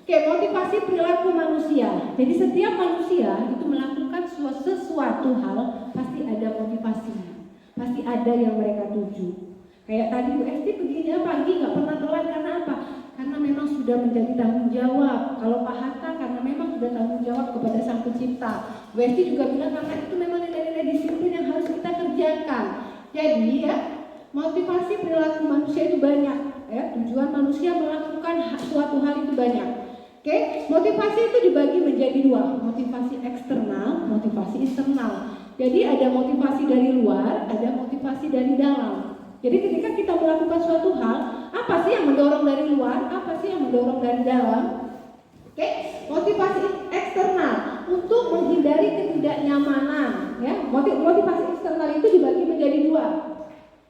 Oke, motivasi perilaku manusia. Jadi setiap manusia itu melakukan sesuatu hal pasti ada motivasinya. Pasti ada yang mereka tuju. Kayak tadi Bu Esti begini pagi nggak pernah telat karena apa? Karena memang sudah menjadi tanggung jawab. Kalau Pak Hatta karena memang sudah tanggung jawab kepada Sang Pencipta. Bu Esti juga bilang karena itu memang nilai-nilai disiplin yang harus kita kerjakan. Jadi ya, motivasi perilaku manusia itu banyak. Ya, tujuan manusia melakukan suatu hal itu banyak. Oke, motivasi itu dibagi menjadi dua, motivasi eksternal, motivasi internal. Jadi ada motivasi dari luar, ada motivasi dari dalam. Jadi ketika kita melakukan suatu hal, apa sih yang mendorong dari luar, apa sih yang mendorong dari dalam? Oke, motivasi eksternal untuk menghindari ketidaknyamanan. Ya, motivasi eksternal itu dibagi menjadi dua.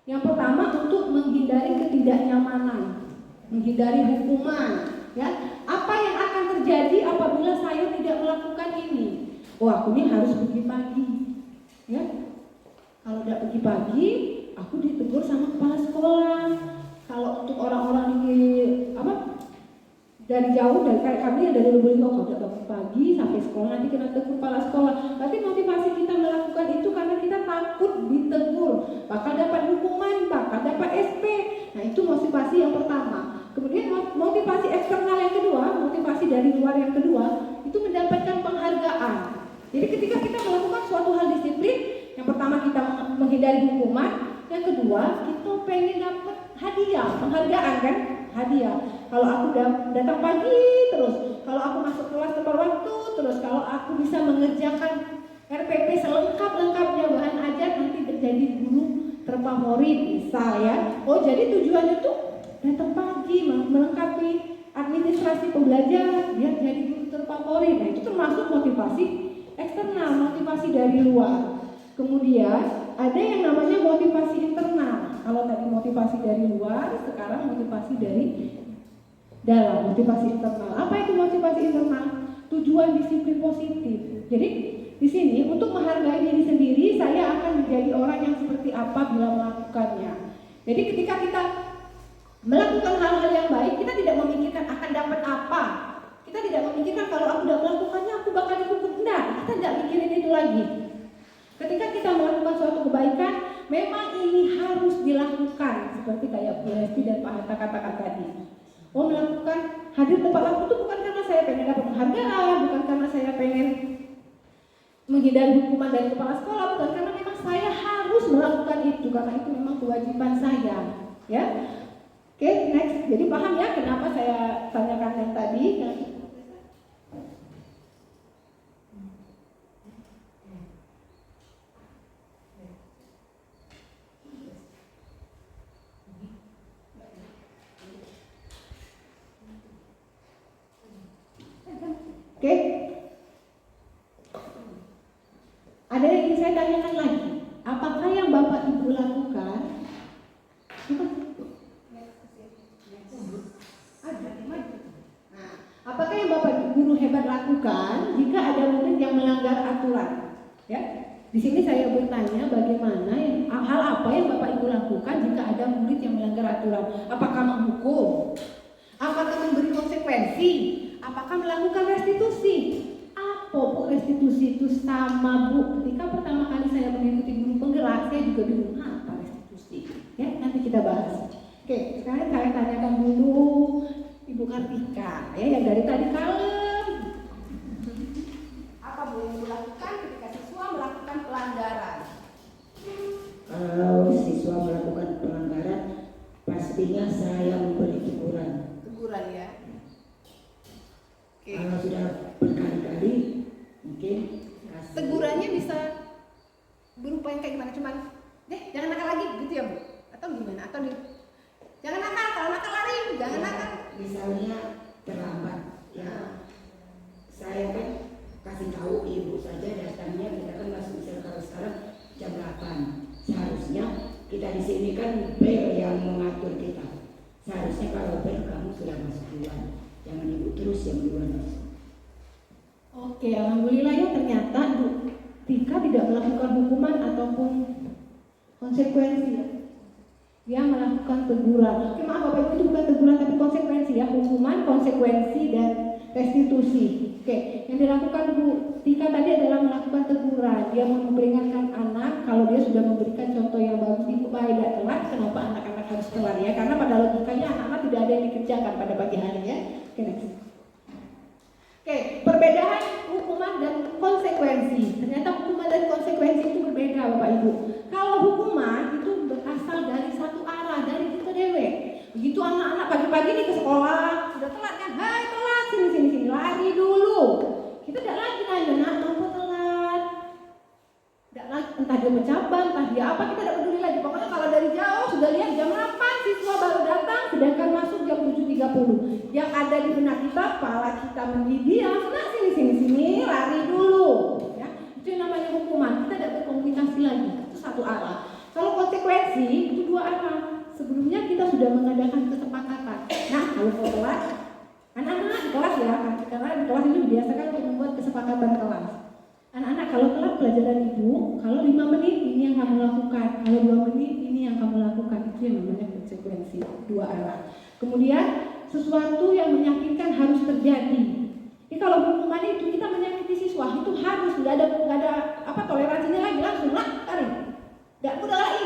Yang pertama untuk menghindari ketidaknyamanan, menghindari hukuman. Ya, apa yang akan terjadi apabila saya tidak melakukan ini? Oh, aku ini harus pergi pagi. Ya, kalau tidak pergi pagi, aku ditegur sama kepala sekolah. Kalau untuk orang-orang di dari jauh, dari kayak kami yang dari Lubulingga, kalau tidak bangun pagi sampai sekolah nanti kena tegur kepala sekolah. Berarti motivasi kita melakukan itu karena kita takut ditegur, bakal dapat hukuman, bakal dapat SP. Nah, itu motivasi yang pertama. Kemudian motivasi eksternal yang kedua, motivasi dari luar yang kedua, itu mendapatkan penghargaan. Jadi ketika kita melakukan suatu hal disiplin, yang pertama kita menghindari hukuman, yang kedua kita pengen dapat hadiah, penghargaan kan, hadiah. Kalau aku datang pagi terus, kalau aku masuk kelas tepat waktu terus, kalau aku bisa mengerjakan RPP selengkap-lengkapnya bahan ajar, nanti jadi guru terfavorit misal ya. Oh, jadi tujuannya tuh datang pagi melengkapi administrasi pembelajaran biar jadi guru terfavorit. Nah, itu termasuk motivasi eksternal, motivasi dari luar. Kemudian ada yang namanya motivasi internal. Kalau tadi motivasi dari luar, sekarang motivasi dari dalam, motivasi internal. Apa itu motivasi internal? tujuan disiplin positif. Jadi di sini untuk menghargai diri sendiri, saya akan menjadi orang yang seperti apa bila melakukannya. Jadi ketika kita melakukan hal-hal yang baik, kita tidak memikirkan akan dapat apa. Kita tidak memikirkan kalau aku sudah melakukannya aku bakal dihukum. Enggak, kita tidak mikirin itu lagi. Ketika kita melakukan suatu kebaikan, memang ini harus dilakukan. Seperti kayak Bu Lesti dan Pak Hatta katakan tadi. Mau melakukan hadir tepat waktu itu bukan karena saya pengen dapat penghargaan, bukan karena saya pengen menghindari hukuman dari kepala sekolah, bukan karena memang saya harus melakukan itu karena itu memang kewajiban saya. Ya, oke, next. Jadi paham ya kenapa saya tanyakan yang tadi? Oke, ada yang ingin saya tanyakan lagi. Apakah yang Bapak Ibu lakukan? Apakah yang Bapak Ibu guru hebat lakukan jika ada murid yang melanggar aturan? Ya, di sini saya bertanya bagaimana hal apa yang Bapak Ibu lakukan jika ada murid yang melanggar aturan? Apakah menghukum? Apakah memberi konsekuensi? Apakah melakukan restitusi? Apa Bu restitusi itu sama Bu? Ketika pertama kali saya mengikuti guru penggerak, saya juga bingung apa restitusi. Ya, nanti kita bahas. Oke, sekarang saya tanyakan dulu Ibu Kartika, ya yang dari tadi kalem. Apa Bu yang dilakukan ketika siswa melakukan pelanggaran? Kalau siswa melakukan pelanggaran, pastinya saya memberi teguran. Teguran ya. Kalau sudah berkali-kali, mungkin tegurannya bisa berupa yang kayak gimana? Cuman, jangan nakal lagi gitu ya Bu? Atau gimana? Atau jangan nakal, kalau nakal lari, jangan nakal. Misalnya terlambat, ya saya kan kasih tahu ibu saja datangnya, kita kan masih misal kalau sekarang jam 8. Seharusnya kita di sini kan bel yang mengatur kita. Seharusnya kalau bel kamu sudah masuk duluan. Jangan ibu terus yang duluan masuk. Oke, alhamdulillah ya ternyata Tika tidak melakukan hukuman ataupun konsekuensi. Dia melakukan teguran. Oke, maaf Bapak Ibu, itu bukan teguran tapi konsekuensi ya, hukuman, konsekuensi dan restitusi. Oke, yang dilakukan Bu Tika tadi adalah melakukan teguran. Dia memperingatkan anak kalau dia sudah memberikan contoh yang bagus. Ibu tidak telat, kenapa anak-anak harus telat ya? Karena pada logikanya anak-anak tidak ada yang dikerjakan pada pagi hari ya. Oke, next. Oke, perbedaan hukuman dan konsekuensi. Ternyata hukuman dan konsekuensi itu berbeda Bapak Ibu. Kalau hukuman itu berasal dari satu arah, dari kita dewe. Begitu anak-anak pagi-pagi nih ke sekolah, sudah telat kan? Hai telat, sini, lari dulu. Kita tidak lagi nanya, kenapa telat? Tidak lagi, entah dia mencabar, entah dia apa, kita tidak peduli lagi. Pokoknya kalau dari jauh sudah lihat jam 8 siswa baru datang, sedangkan masuk jam 7.30. Yang ada di benak kita, kepala kita mendidih, nah sini, lari dulu. Ya, itu yang namanya hukuman. Kita tidak berkomunikasi lagi, itu satu arah. Kalau konsekuensi itu dua arah. Sebelumnya kita sudah mengadakan kesepakatan. Nah, kalau mau telat, anak-anak di kelas ya, karena di kelas itu dibiasakan untuk membuat kesepakatan kelas. Anak-anak kalau telat pelajaran ibu, kalau 5 menit ini yang kamu lakukan, kalau 2 menit ini yang kamu lakukan, itu yang namanya konsekuensi dua arah. Kemudian sesuatu yang menyakitkan harus terjadi. Jadi kalau hukuman itu kita menyakiti siswa itu harus nggak ada apa toleransinya lagi, langsung lari. Nggak udah lari.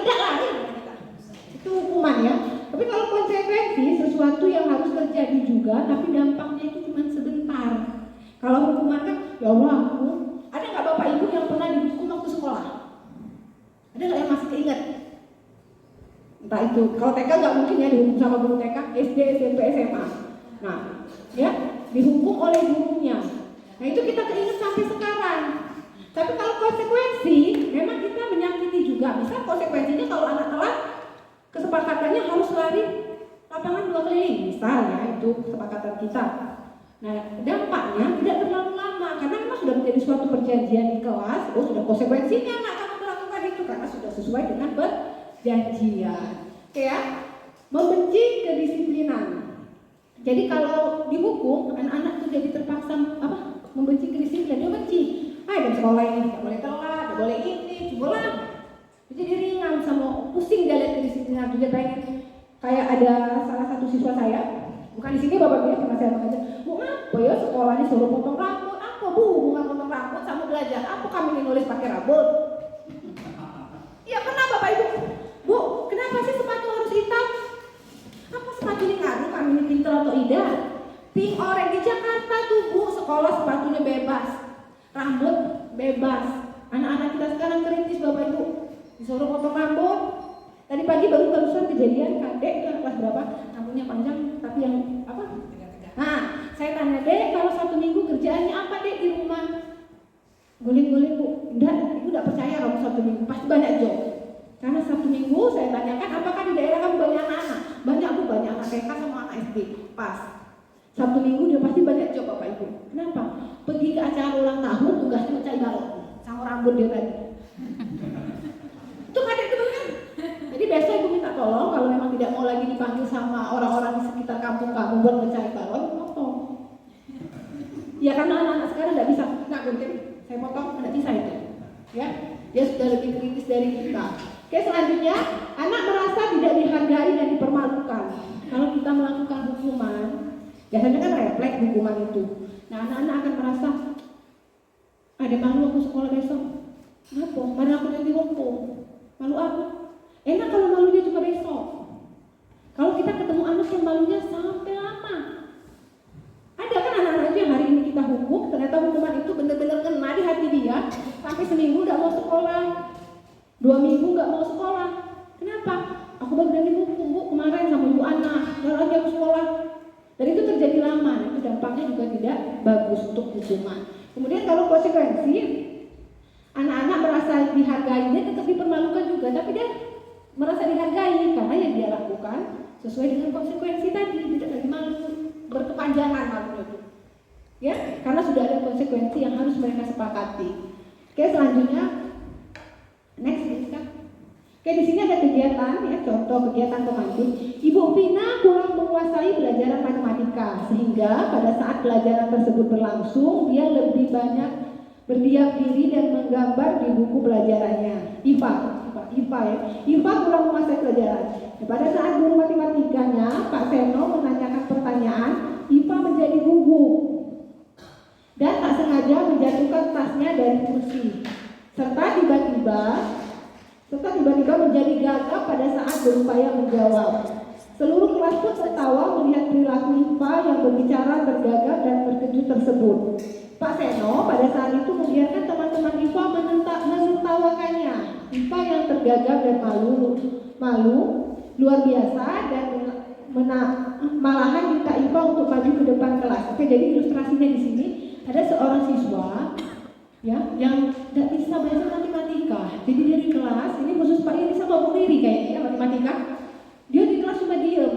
Itu hukuman ya. Tapi kalau konsekuensi sesuatu yang harus terjadi juga, tapi dampaknya itu cuma sebentar. Kalau hukuman kan, ya Allah aku. Ada nggak Bapak Ibu yang pernah dihukum waktu sekolah? Ada nggak yang masih keinget? Entah itu, kalau TK nggak mungkin ya dihukum sama guru TK, SD, SMP, SMA. Nah, ya dihukum oleh gurunya. Nah itu kita keinget sampai sekarang. Tapi kalau konsekuensi, memang kita menyakiti juga. Misal konsekuensinya kalau anak telat, kesepakatannya harus lari lapangan 2 keliling. Misal ya, itu kesepakatan kita. Nah dampaknya tidak terlalu lama, karena memang sudah menjadi suatu perjanjian di kelas. Oh sudah konsekuensinya anak kamu melakukan itu, karena sudah sesuai dengan perjanjian. Oke ya, membenci kedisiplinan. Jadi kalau dihukum, anak-anak itu jadi terpaksa membenci kedisiplinan, dia benci. Jam sekolah ini nggak boleh telat, nggak boleh ini, cobalah. Jadi ringan sama pusing dia lihat kedisiplinan. Dia pengen kayak ada salah satu siswa saya, bukan di sini bapak dia pernah saya aja, bu apa ya sekolahnya suruh potong rambut, apa bu hubungan potong rambut sama belajar, apa kami ini nulis pakai rambut? Iya pernah bapak ibu, bu kenapa sih sepatu harus hitam? Apa sepatu ini ngaruh kami ini pintar atau tidak? Pink orange di Jakarta tuh bu, sekolah sepatunya bebas, rambut bebas. Anak-anak kita sekarang kritis bapak ibu, disuruh potong rambut. Tadi pagi barusan kejadian kadek itu kelas berapa, rambutnya panjang tapi yang apa? Nah, saya tanya dek, kalau 1 minggu kerjaannya apa dek di rumah? Guling-guling bu, enggak, ibu enggak percaya kamu 1 minggu pasti banyak job. Karena 1 minggu saya tanyakan, apakah di daerah kamu banyak anak-anak? Banyak bu, banyak anak TK sama anak SD. Pas 1 minggu dia pasti banyak job bapak ibu. Kenapa? Pergi ke acara ulang tahun tugasnya mencari balon sama rambut dia tadi. Itu kadek itu kan. Jadi besok ibu minta tolong kalau memang tidak mau lagi dipanggil sama orang-orang di sekitar kampung kamu buat mencari balon, potong. Ya karena anak-anak sekarang tidak bisa, nggak gunting, saya potong, tidak bisa itu. Ya, dia sudah lebih kritis dari kita. Oke, selanjutnya anak merasa tidak dihargai dan dipermalukan. Kalau kita melakukan hukuman, biasanya kan refleks hukuman itu. Nah, anak-anak akan merasa ada malu aku sekolah besok. Kenapa? Mana aku nanti hukum? Malu aku. Enak kalau malunya cuma besok. Kalau kita ketemu anak yang malunya sampai lama. Ada kan anak-anak yang hari ini kita hukum, ternyata hukuman itu benar-benar kena di hati dia. Sampai seminggu nggak mau sekolah, 2 minggu nggak mau sekolah. Kenapa? Aku baru dari hukum bu kemarin sama ibu anak, nggak lagi aku sekolah. Dan itu terjadi lama, itu dampaknya juga tidak bagus untuk hukuman. Kemudian kalau konsekuensi, anak-anak merasa dihargai, dia tetap dipermalukan juga, tapi dia merasa dihargai karena yang dia lakukan sesuai dengan konsekuensi tadi, tidak lagi malu berkepanjangan malunya itu. Ya, karena sudah ada konsekuensi yang harus mereka sepakati. Oke, selanjutnya next please Kak. Oke, di sini ada kegiatan ya, contoh kegiatan temanku. Ibu Vina kurang menguasai pelajaran matematika sehingga pada saat pelajaran tersebut berlangsung dia lebih banyak berdiam diri dan menggambar di buku pelajarannya. IPA ya. IPA kurang menguasai pelajaran. Pada saat guru matematikanya Pak Seno menanyakan pertanyaan, IPA menjadi gugup dan tak sengaja menjatuhkan tasnya dari kursi, serta tiba-tiba menjadi gagap pada saat berupaya menjawab. Seluruh kelas pun tertawa melihat perilaku IPA yang berbicara tergagap dan terkejut tersebut. Pak Seno pada saat itu membiarkan teman-teman IPA menertawakannya. IPA yang tergagap dan malu luar biasa dan malahan minta IPA untuk maju ke depan kelas. Oke, jadi ilustrasinya di sini ada seorang siswa ya yang tidak bisa belajar matematika. Jadi dari kelas ini khusus Pak Iri sama Bu Riri kayaknya matematika. Dia di kelas cuma diem.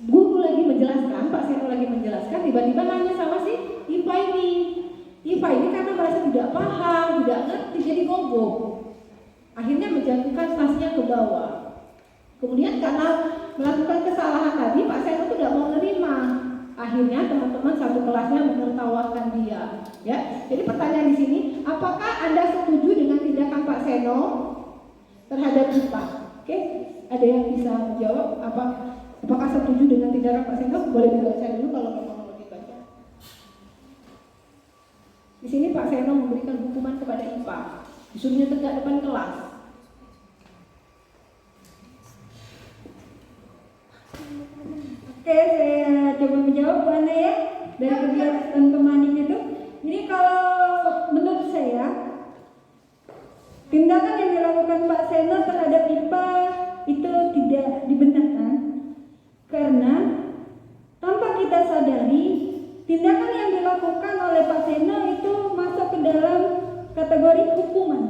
Guru lagi menjelaskan, Pak Seno lagi menjelaskan, tiba-tiba nanya sama si IPA ini. IPA ini karena merasa tidak paham, tidak ngerti, jadi gogok. Akhirnya menjatuhkan tasnya ke bawah. Kemudian karena melakukan kesalahan tadi, Pak Seno itu tidak mau menerima. Akhirnya teman-teman satu kelasnya menertawakan dia. Ya, jadi pertanyaan di sini, apakah Anda setuju dengan tindakan Pak Seno terhadap IPA? Oke, ada yang bisa menjawab? Apakah setuju dengan tindakan Pak Seno? Boleh dibaca dulu kalau memang mau dibaca. Di sini Pak Seno memberikan hukuman kepada IPA, disuruhnya tegak depan kelas. Oke, saya coba menjawab Bu Ana ya dari kegiatan pemanik itu. Jadi kalau menurut saya tindakan yang dilakukan Pak Seno terhadap IPA itu tidak dibenarkan karena tanpa kita sadari tindakan yang dilakukan oleh Pak Seno itu masuk ke dalam kategori hukuman.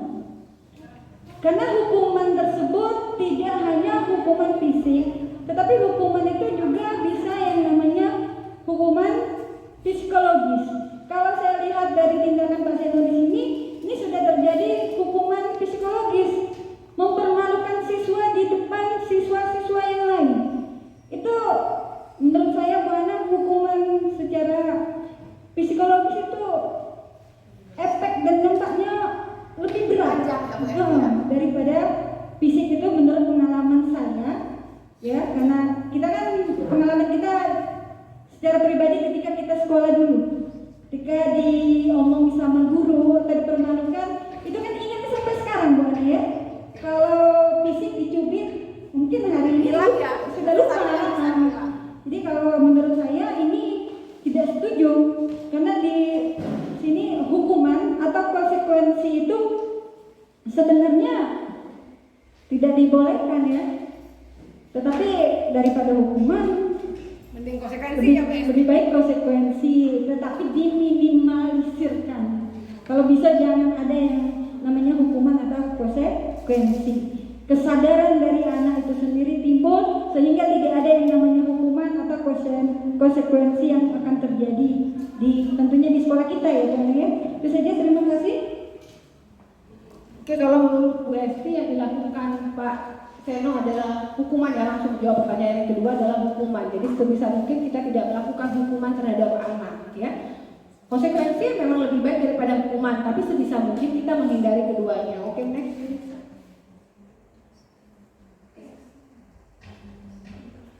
Karena hukuman tersebut tidak hanya hukuman fisik, tetapi hukuman itu juga bisa yang namanya hukuman psikologis. Kalau saya lihat dari tindakan Pak Seno di sini, ini sudah terjadi hukuman psikologis, mempermalukan siswa di depan siswa-siswa yang lain. Itu menurut saya Bu Ana hukuman secara psikologis sekolah dulu. Ketika diomong sama guru atau dipermalukan, itu kan ingatnya sampai sekarang Bu Ana ya. Kalau fisik dicubit, mungkin hari ini sudah lupa. Jadi kalau menurut saya ini tidak setuju, karena di sini hukuman atau konsekuensi itu sebenarnya tidak dibolehkan ya. Tetapi daripada hukuman, Mending konsekuensi lebih baik konsekuensi, tetapi diminimalisirkan. Kalau bisa jangan ada yang namanya hukuman atau konsekuensi. Kesadaran dari anak itu sendiri timbul sehingga tidak ada yang namanya hukuman atau konsekuensi yang akan terjadi tentunya di sekolah kita ya Bang ya. Itu saja, terima kasih. Oke, kalau menurut Bu Esti yang dilakukan Pak Seno adalah hukuman, ya langsung jawab pertanyaan yang kedua adalah hukuman. Jadi sebisa mungkin kita tidak melakukan hukuman terhadap anak ya. Konsekuensi memang lebih baik daripada hukuman, tapi sebisa mungkin kita menghindari keduanya. Oke, next.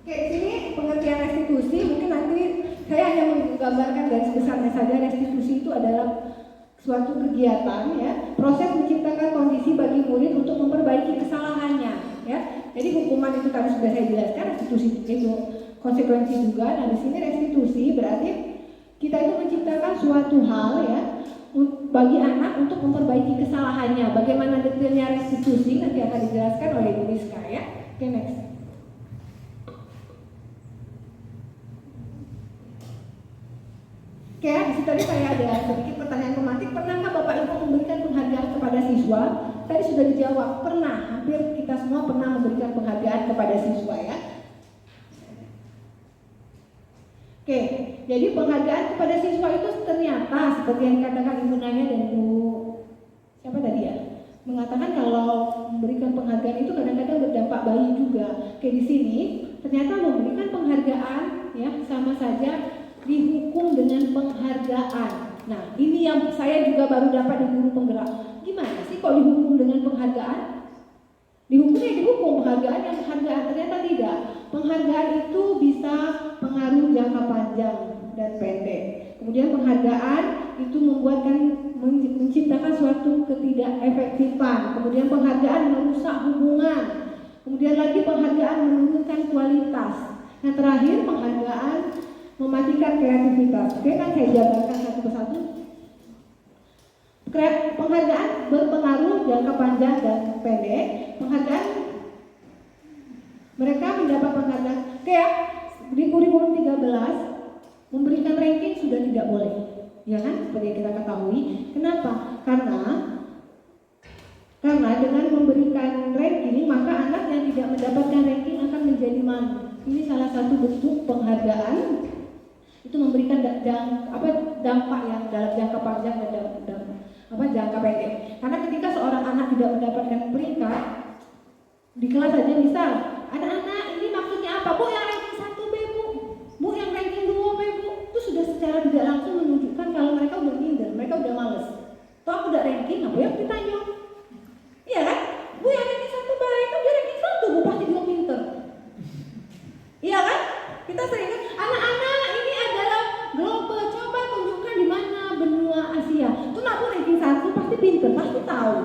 Oke, di sini pengertian restitusi mungkin nanti saya hanya menggambarkan garis besarnya saja. Restitusi itu adalah suatu kegiatan ya, proses menciptakan kondisi bagi murid untuk memperbaiki kesalahannya ya. Jadi hukuman itu tadi sudah saya jelaskan, restitusi itu konsekuensi juga. Nah di sini restitusi berarti kita itu menciptakan suatu hal ya bagi anak untuk memperbaiki kesalahannya. Bagaimana detailnya restitusi nanti akan dijelaskan oleh Bu Rizka ya. Oke, next. Oke, di situ tadi saya ada sedikit pertanyaan pemantik. Pernahkah Bapak Ibu memberikan penghargaan kepada siswa? Tadi sudah dijawab, pernah. Hampir kita semua pernah memberikan penghargaan kepada siswa ya. Oke, jadi penghargaan kepada siswa itu ternyata seperti yang dikatakan Ibu Nanya dan Ibu siapa tadi ya, mengatakan kalau memberikan penghargaan itu kadang-kadang berdampak baik juga. Oke, di sini ternyata memberikan penghargaan ya sama saja dihukum dengan penghargaan. Nah, ini yang saya juga baru dapat di guru penggerak. Gimana sih kok dihukum dengan penghargaan? Dihukum penghargaan yang penghargaan, ternyata tidak. Penghargaan itu bisa pengaruh jangka panjang dan pendek. Kemudian penghargaan itu menciptakan suatu ketidakefektifan. Kemudian penghargaan merusak hubungan. Kemudian lagi penghargaan menurunkan kualitas. Yang terakhir penghargaan mematikan kreativitas. Oke, kan saya jabarkan satu persatu. Penghargaan berpengaruh jangka panjang dan pendek. Penghargaan mereka mendapat penghargaan. Oke ya, di kurikulum 13 memberikan ranking sudah tidak boleh. Ya kan? Seperti yang kita ketahui. Kenapa? Karena dengan memberikan ranking maka anak yang tidak mendapatkan ranking akan menjadi malu. Ini salah satu bentuk penghargaan. Itu memberikan dampak yang dalam jangka panjang dan jangka pendek. Karena ketika seorang anak tidak mendapatkan peringkat di kelas saja, misal anak-anak ini maksudnya apa? Bu yang ranking 1 B bu yang ranking 2 B bu, itu sudah secara tidak langsung menunjukkan kalau mereka udah minder, mereka udah males. Toh aku udah ranking, apa yang ditanya? Iya kan? Bu yang ranking 1 baik, kan dia ranking 1 bu, pasti dia pinter. Iya kan? Kita sering kan, anak-anak ini adalah global, coba tunjukkan di mana benua Asia. Tuh nak bu ranking 1 pasti pinter, pasti tahu.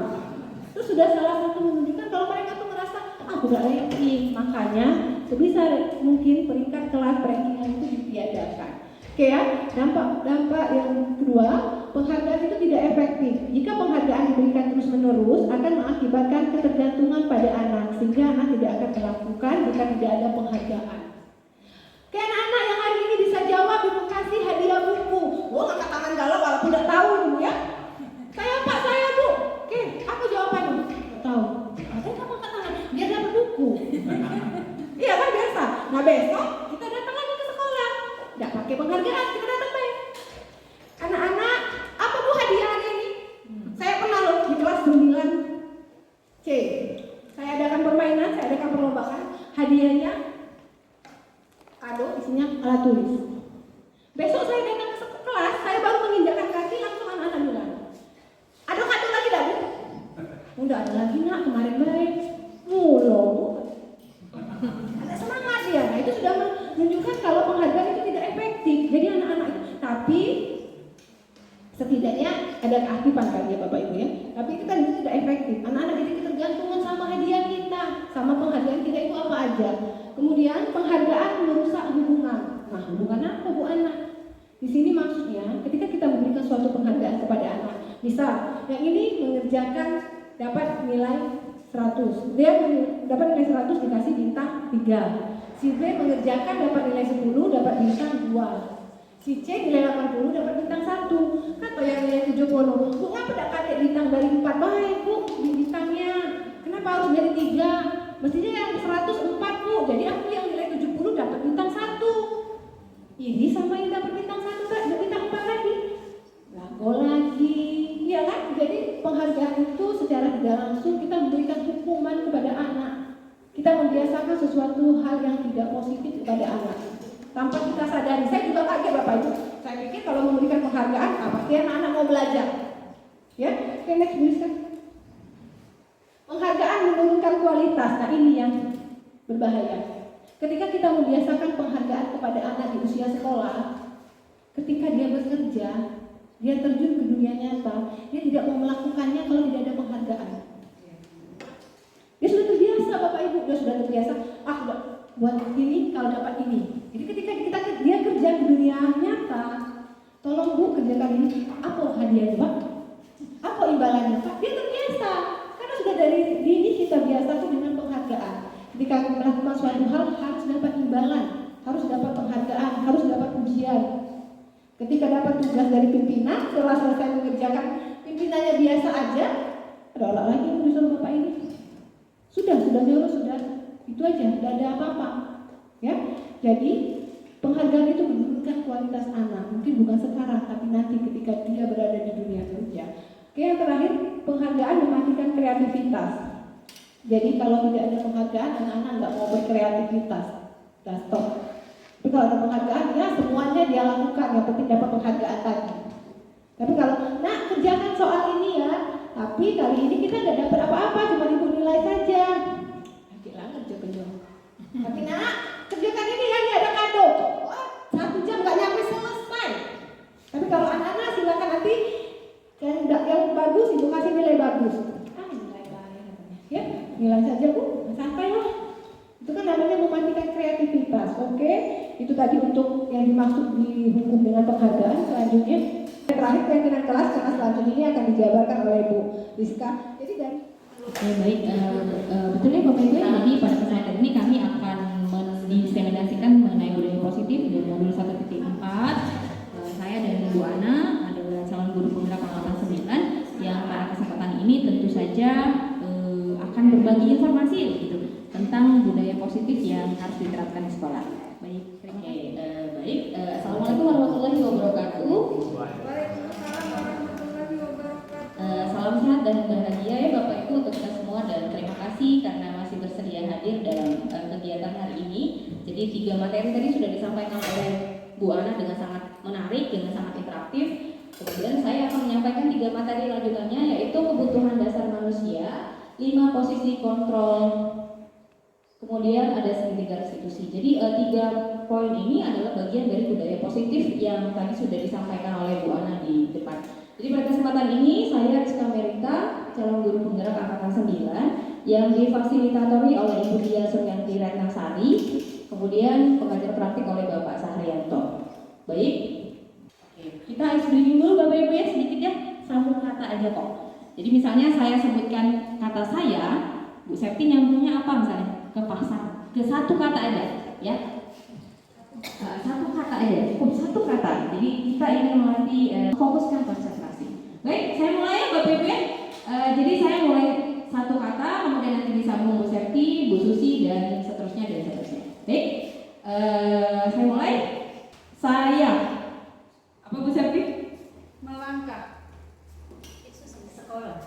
Itu sudah salah satu menunjukkan kalau mereka tuh merasa aku udah ranking. Makanya sebisa mungkin peringkat kelas rankingan itu ditiadakan. Oke ya, dampak yang kedua, penghargaan itu tidak efektif. Jika penghargaan diberikan terus-menerus akan mengakibatkan ketergantungan pada anak, sehingga anak tidak akan melakukan jika tidak ada penghargaan. Kayak anak-anak yang hari ini bisa jawab, Ibu kasih hadiah buku. Gua ngangkat tangan galau walaupun udah tahu Ibu ya. Saya Bu. Oke, aku jawaban Bu. Gak tahu. Katanya kamu angkat tangan, biar dapat buku. Iya kan biasa. Nah besok kita datang lagi ke sekolah. Gak pakai penghargaan, kita datang baik. Anak-anak, apa Bu hadiah hari ini? Saya pernah loh di kelas 9C. Saya adakan permainan, saya adakan perlombaan. Hadiahnya kado isinya alat tulis. Besok saya datang ke kelas, saya baru menginjakkan kaki, langsung anak-anak bilang, ada kado lagi dah Bu? Udah ada lagi nak, kemarin baik. Mulu. Ada semangat dia. Nah itu sudah menunjukkan kalau penghargaan itu tidak efektif. Jadi anak-anak itu tapi setidaknya ada keaktifan kan ya Bapak Ibu ya. Tapi kita itu tidak efektif. Anak-anak jadi ketergantungan sama hadiah kita, sama penghargaan kita itu apa aja. Kemudian penghargaan merusak hubungan. Nah, hubungan apa Bu anak? Di sini maksudnya ketika kita memberikan suatu penghargaan kepada anak, misal yang ini mengerjakan dapat nilai 100, dia dapat nilai 100 dikasih bintang 3. Si B mengerjakan dapat nilai 10 dapat bintang 2. Si C nilai 80 dapat bintang 1. Kata yang nilai 70, Bu ngapa tidak kasih bintang dari 4? Baik Bu, bintangnya kenapa harus dari 3? Mestinya yang 104 Bu, jadi aku yang nilai 70 dapat bintang 1. Ini sama yang dapat bintang 1 dapat bintang 4 lagi. Lago lagi, iya kan? Jadi penghargaan itu secara tidak langsung kita memberikan hukuman kepada anak. Kita membiasakan sesuatu hal yang tidak positif kepada anak tanpa kita sadari. Saya juga kaget Bapak Ibu. Saya pikir kalau memberikan penghargaan, pasti anak-anak mau belajar. Ya, oke, next please. Penghargaan menurunkan kualitas. Nah ini yang berbahaya. Ketika kita membiasakan penghargaan kepada anak di usia sekolah, ketika dia bekerja, dia terjun ke dunia nyata, dia tidak mau melakukannya kalau tidak ada penghargaan. Dia sudah terbiasa Bapak Ibu, dia sudah terbiasa. Buat ini kalau dapat ini. Jadi ketika dia kerja di dunia nyata, tolong Bu kerjakan ini. Apa hadiahnya Pak? Apa imbalannya Pak? Dia terbiasa. Karena sudah dari dini kita biasa dengan penghargaan. Ketika melakukan suatu hal harus dapat imbalan, harus dapat penghargaan, harus dapat pujian. Ketika dapat tugas dari pimpinan, setelah selesai mengerjakan pimpinannya biasa aja, ada orang lagi yang disuruh Bapak ini. Sudah nyuruh, sudah itu aja, tidak ada apa-apa. Ya, jadi penghargaan itu menurunkan kualitas anak. Mungkin bukan sekarang, tapi nanti ketika dia berada di dunia kerja. Oke, yang terakhir, penghargaan mematikan kreativitas. Jadi kalau tidak ada penghargaan, anak-anak nggak mau berkreativitas. Kita stop. Tapi kalau ada penghargaan, ya semuanya dia lakukan. Yang penting dapat penghargaan tadi. Tapi kalau, nak kerjakan soal ini ya, tapi kali ini kita nggak dapat apa-apa, cuma ibu nilai saja. Gila kerja. Tapi nak kerjakan ini ya, ini ada kado. Wah, 1 jam nggak nyampe selesai. Tapi kalau anak-anak silakan nanti yang bagus ibu kasih nilai bagus. Ya, nilai saja Bu, santai lah. Itu kan namanya mematikan kreativitas. Oke, itu tadi untuk yang dimaksud dihukum dengan penghargaan. Selanjutnya, terakhir pimpinan kelas karena selanjutnya ini akan dijabarkan oleh Bu Rizka. Jadi dari baik, betul ya Bapak Ibu. Jadi pada kesempatan ini kami akan mendiseminasikan mengenai budaya positif di modul 1.4. Saya dan Bu Ana adalah calon guru penggerak angkatan 9 yang pada kesempatan ini tentu saja akan berbagi informasi gitu tentang budaya positif yang harus diterapkan di sekolah. Baik, terima kasih. Baik, assalamualaikum warahmatullahi wabarakatuh. Salam sehat dan bahagia ya Bapak Ibu untuk kita semua, dan terima kasih karena masih bersedia hadir dalam kegiatan hari ini. Jadi 3 materi tadi sudah disampaikan oleh Bu Ana dengan sangat menarik, dengan sangat interaktif. Kemudian saya akan menyampaikan 3 materi lanjutannya, yaitu kebutuhan dasar manusia, 5 posisi kontrol, kemudian ada segitiga restitusi. Jadi 3 poin ini adalah bagian dari budaya positif yang tadi sudah disampaikan oleh Bu Ana di depan. Jadi pada kesempatan ini saya Rizka Merita, calon guru penggerak angkatan 9 yang difasilitatori oleh Ibu Dia Suryanti Retnasari, kemudian pengajar praktik oleh Bapak Sahrianto. Baik, kita explaining dulu Bapak Ibu ya, sedikit ya, sambung kata aja kok. Jadi misalnya saya sebutkan kata saya, Bu Septi nyambungnya apa misalnya? Ke pasar, ke satu kata aja ya. Satu kata aja, cukup satu kata. Jadi kita ingin melatih fokuskan konsentrasi. Baik, saya mulai ya Bapak Ibu ya. Jadi saya mulai satu kata, kemudian nanti disambung Bu Septi, Bu Susi, dan seterusnya dan seterusnya. Baik, saya mulai. Saya, apa Bu Septi? Melangkah. Sekolah.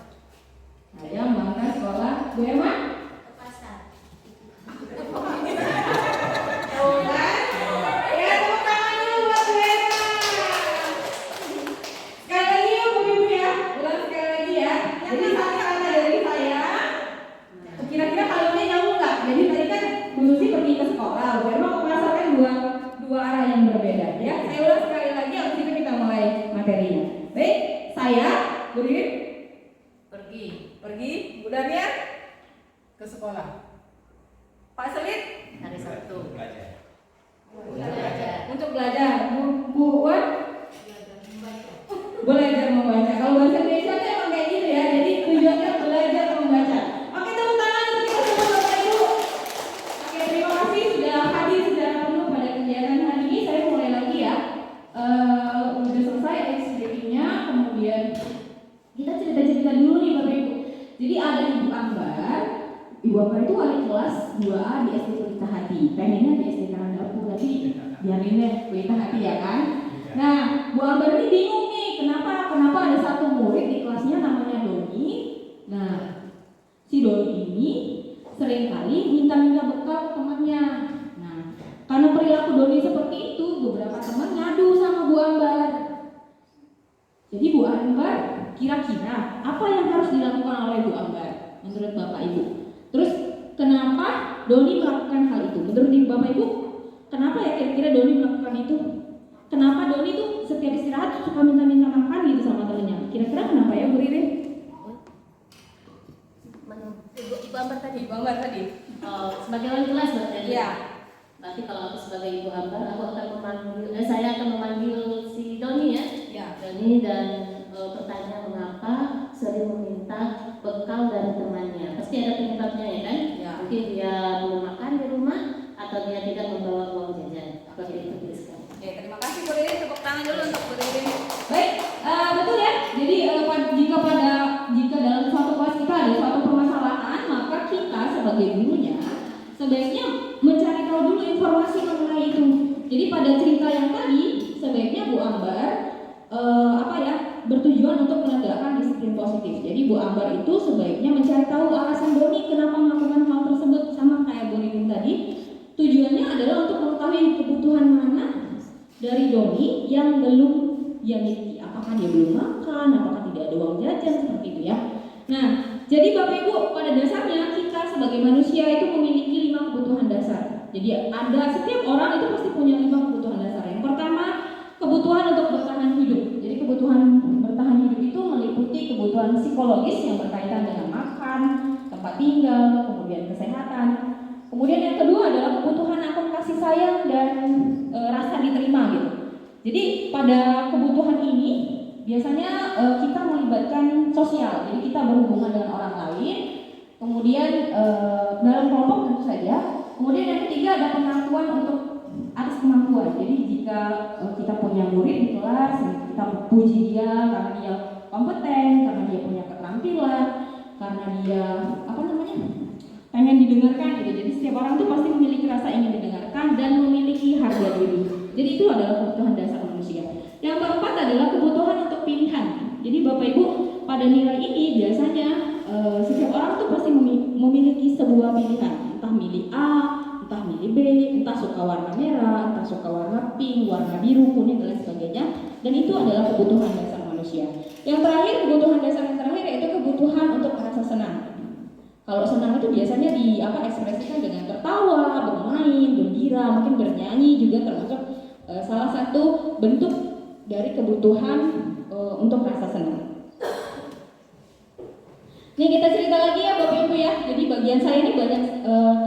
Saya melangkah sekolah. Bu Emma? Ke pasar. Kira-kira kalau ini nyambung nggak? Jadi tadi kan Bu Susi pergi ke sekolah, Bu Emma ke pasar, kan dua arah yang berbeda ya. Saya ulang sekali lagi, harus materinya. Baik, saya Bu Ririn pergi, Bu Daniel ke sekolah. Pak Selin Hari Sabtu untuk belajar. Bu Wan belajar membaca. Kalau bahasa Indonesia kan emang kayak gitu ya. Jadi tujuannya belajar membaca. Oke, tepuk tangan untuk kita semua Bapak Ibu. Oke, terima kasih sudah hadir secara penuh pada kegiatan hari ini. Saya mulai lagi ya. Udah selesai explaining-nya, kemudian kita cerita-cerita dulu nih Bapak Ibu. Jadi ada Ibu Ambar. Ibu Ambar itu wali kelas 2A di SD Pelita Hati. Pengennya di SD Karangdapur, tapi biarin deh Pelita Hati ya kan. Nah, Bu Ambar ini bingung nih, kenapa ada satu murid di kelasnya namanya Doni. Nah, si Doni ini seringkali minta-minta bekal ke temannya. Nah, karena perilaku Doni seperti itu, beberapa teman ngadu sama Bu Ambar. Jadi Bu Ambar, kira-kira apa yang harus dilakukan oleh Bu Ambar menurut Bapak Ibu? Terus kenapa Doni melakukan hal itu? Menurut Bapak Ibu, kenapa ya kira-kira Doni melakukan itu? Kenapa Doni tuh setiap istirahat suka minta-minta makan gitu sama temennya? Kira-kira kenapa ya Bu Ririn? Ibu Ambar tadi. Sebagai wali kelas berarti. Iya. Berarti kalau aku sebagai Ibu Ambar, saya akan memanggil si Doni ya. Ya. Doni dan bertanya mengapa sering meminta bekal dari temannya. Pasti ada penyebabnya ya kan? Ya. Mungkin dia belum makan di rumah atau dia tidak membawa uang jajan. Seperti itu tuliskan. Oke, terima kasih Bu Ririn. Tepuk tangan dulu untuk Bu Ririn. Baik, betul ya. Jadi jika dalam suatu kelas kita ada suatu permasalahan, maka kita sebagai gurunya sebaiknya mencari tahu dulu informasi mengenai itu. Jadi pada cerita yang tadi, sebaiknya Bu Ambar bertujuan untuk menegakkan disiplin positif. Jadi Bu Ambar itu sebaiknya mencari tahu alasan Doni kenapa melakukan hal tersebut, sama kayak Bu Ririn tadi. Tujuannya adalah untuk mengetahui kebutuhan mana dari Doni yang belum dia miliki. Apakah dia belum makan, apakah tidak ada uang jajan, seperti itu ya. Nah, jadi Bapak Ibu, pada dasarnya kita sebagai manusia itu memiliki 5 kebutuhan dasar. Jadi setiap orang itu pasti punya 5 kebutuhan dasar. Yang pertama, kebutuhan untuk bertahan hidup. Jadi kebutuhan bertahan hidup itu meliputi kebutuhan psikologis yang berkaitan dengan makan, tempat tinggal, kemudian kesehatan. Kemudian yang kedua adalah kebutuhan akan kasih sayang dan rasa diterima gitu. Jadi pada kebutuhan ini biasanya kita melibatkan sosial. Jadi kita berhubungan dengan orang lain. Kemudian dalam kelompok tentu saja. Kemudian yang ketiga ada pengakuan untuk atas kemampuan. Jadi jika kita punya murid di kelas, kita puji dia karena dia kompeten, karena dia punya keterampilan, karena dia pengen didengarkan gitu. Jadi setiap orang tuh pasti memiliki rasa ingin didengarkan dan memiliki harga diri. Jadi itu adalah kebutuhan dasar manusia. Yang keempat adalah kebutuhan untuk pilihan. Jadi Bapak Ibu, pada nilai ini biasanya setiap orang tuh pasti memiliki sebuah pilihan. Entah milih A, entah milih B, entah suka warna merah, entah suka warna pink, warna biru, kuning, dan lain sebagainya. Dan itu adalah kebutuhan dasar manusia. Yang terakhir, kebutuhan dasar yang terakhir yaitu kebutuhan untuk merasa senang. Kalau senang itu biasanya ekspresikan dengan tertawa, bermain, gembira, mungkin bernyanyi juga termasuk salah satu bentuk dari kebutuhan untuk rasa senang. Nih kita cerita lagi ya Bapak Ibu ya. Jadi bagian saya ini banyak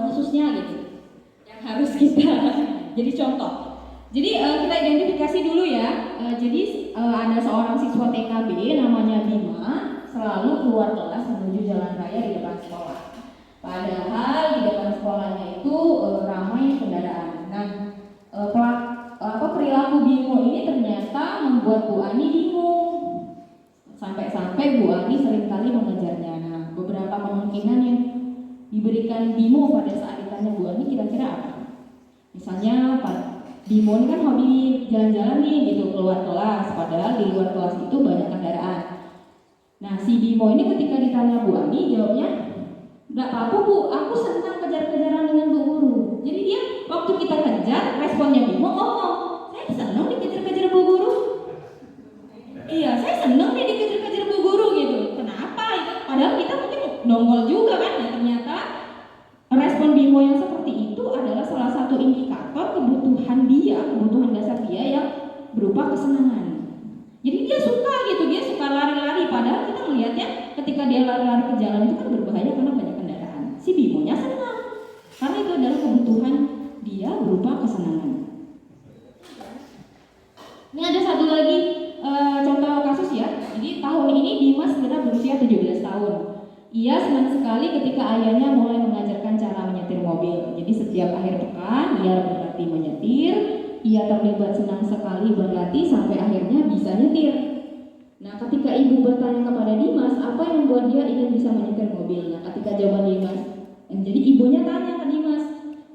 kasusnya gitu yang harus kita jadi contoh. Jadi kita identifikasi dulu ya. Jadi ada seorang siswa TKB namanya Bima selalu keluar kelas menuju jalan raya di depan sekolah. Padahal di depan sekolahnya itu ramai kendaraan. Nah, perilaku Bimo ini ternyata membuat Bu Ani bingung. Sampai-sampai Bu Ani seringkali mengejarnya. Nah, beberapa kemungkinan yang diberikan Bimo pada saat ditanya Bu Ani kira-kira apa? Misalnya Bimo ini kan hobi jalan-jalan nih gitu keluar kelas, padahal di luar kelas itu banyak kendaraan. Nah, si Bimo ini ketika ditanya Bu Ani jawabnya, "Enggak apa-apa Bu, aku senang kejar-kejaran dengan Bu Guru." Jadi dia waktu kita kejar, responnya Bimo ngomong, "Saya senang dikejar-kejar Bu Guru." Iya, saya senang nih dikejar-kejar Bu Guru gitu. Kenapa? Padahal kita mungkin nongol juga kan. Nah, ternyata respon Bimo yang seperti itu adalah salah satu indikator kebutuhan dasar dia yang berupa kesenangan. Jadi dia suka gitu, dia suka lari-lari. Padahal kita melihatnya ketika dia lari-lari ke jalan itu kan berbahaya karena banyak kendaraan. Si Bimonya senang karena itu adalah kebutuhan dia berupa kesenangan. Ini ada satu lagi contoh kasus ya. Jadi tahun ini Dimas genap berusia 17 tahun. Ia senang sekali ketika ayahnya mulai mengajarkan cara menyetir mobil. Jadi setiap akhir pekan ia berlatih menyetir. Ia terlibat senang sekali berlatih sampai akhirnya bisa nyetir. Nah, ketika ibu bertanya kepada Dimas apa yang membuat dia ingin bisa menyetir mobil. Nah, ketika jawaban Dimas, jadi ibunya tanya ke Dimas,